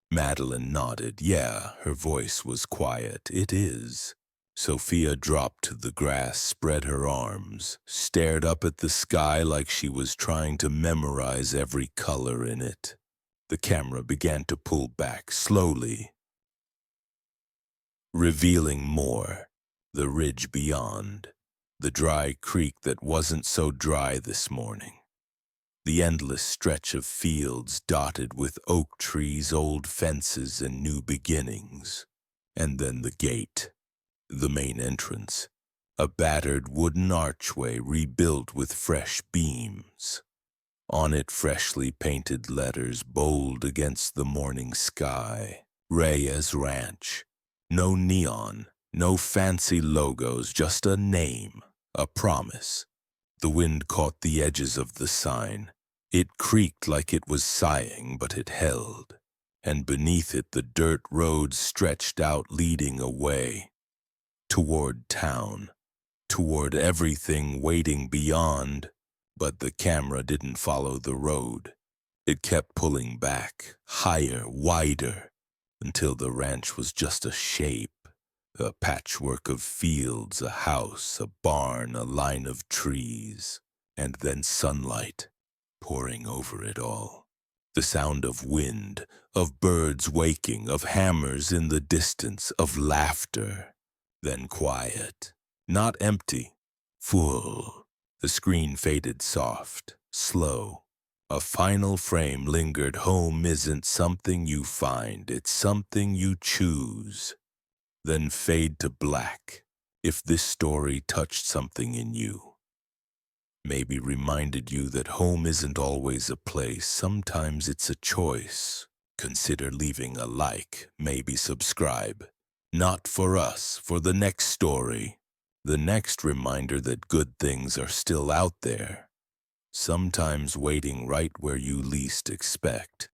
Madeline nodded. "Yeah," her voice was quiet. "It is." Sophia dropped to the grass, spread her arms, stared up at the sky like she was trying to memorize every color in it. The camera began to pull back slowly, revealing more. The ridge beyond, the dry creek that wasn't so dry this morning. The endless stretch of fields dotted with oak trees, old fences, and new beginnings. And then the gate. The main entrance, a battered wooden archway rebuilt with fresh beams. On it, freshly painted letters bold against the morning sky. Reyes Ranch. No neon, no fancy logos, just a name, a promise. The wind caught the edges of the sign. It creaked like it was sighing, but it held. And beneath it, the dirt road stretched out, leading away. Toward town, toward everything waiting beyond, but the camera didn't follow the road. It kept pulling back, higher, wider, until the ranch was just a shape, a patchwork of fields, a house, a barn, a line of trees, and then sunlight pouring over it all. The sound of wind, of birds waking, of hammers in the distance, of laughter. Then quiet, not empty, full. The screen faded soft, slow. A final frame lingered. Home isn't something you find, it's something you choose. Then fade to black. If this story touched something in you, maybe reminded you that home isn't always a place, sometimes it's a choice, consider leaving a like, maybe subscribe. Not for us, for the next story, the next reminder that good things are still out there, sometimes waiting right where you least expect.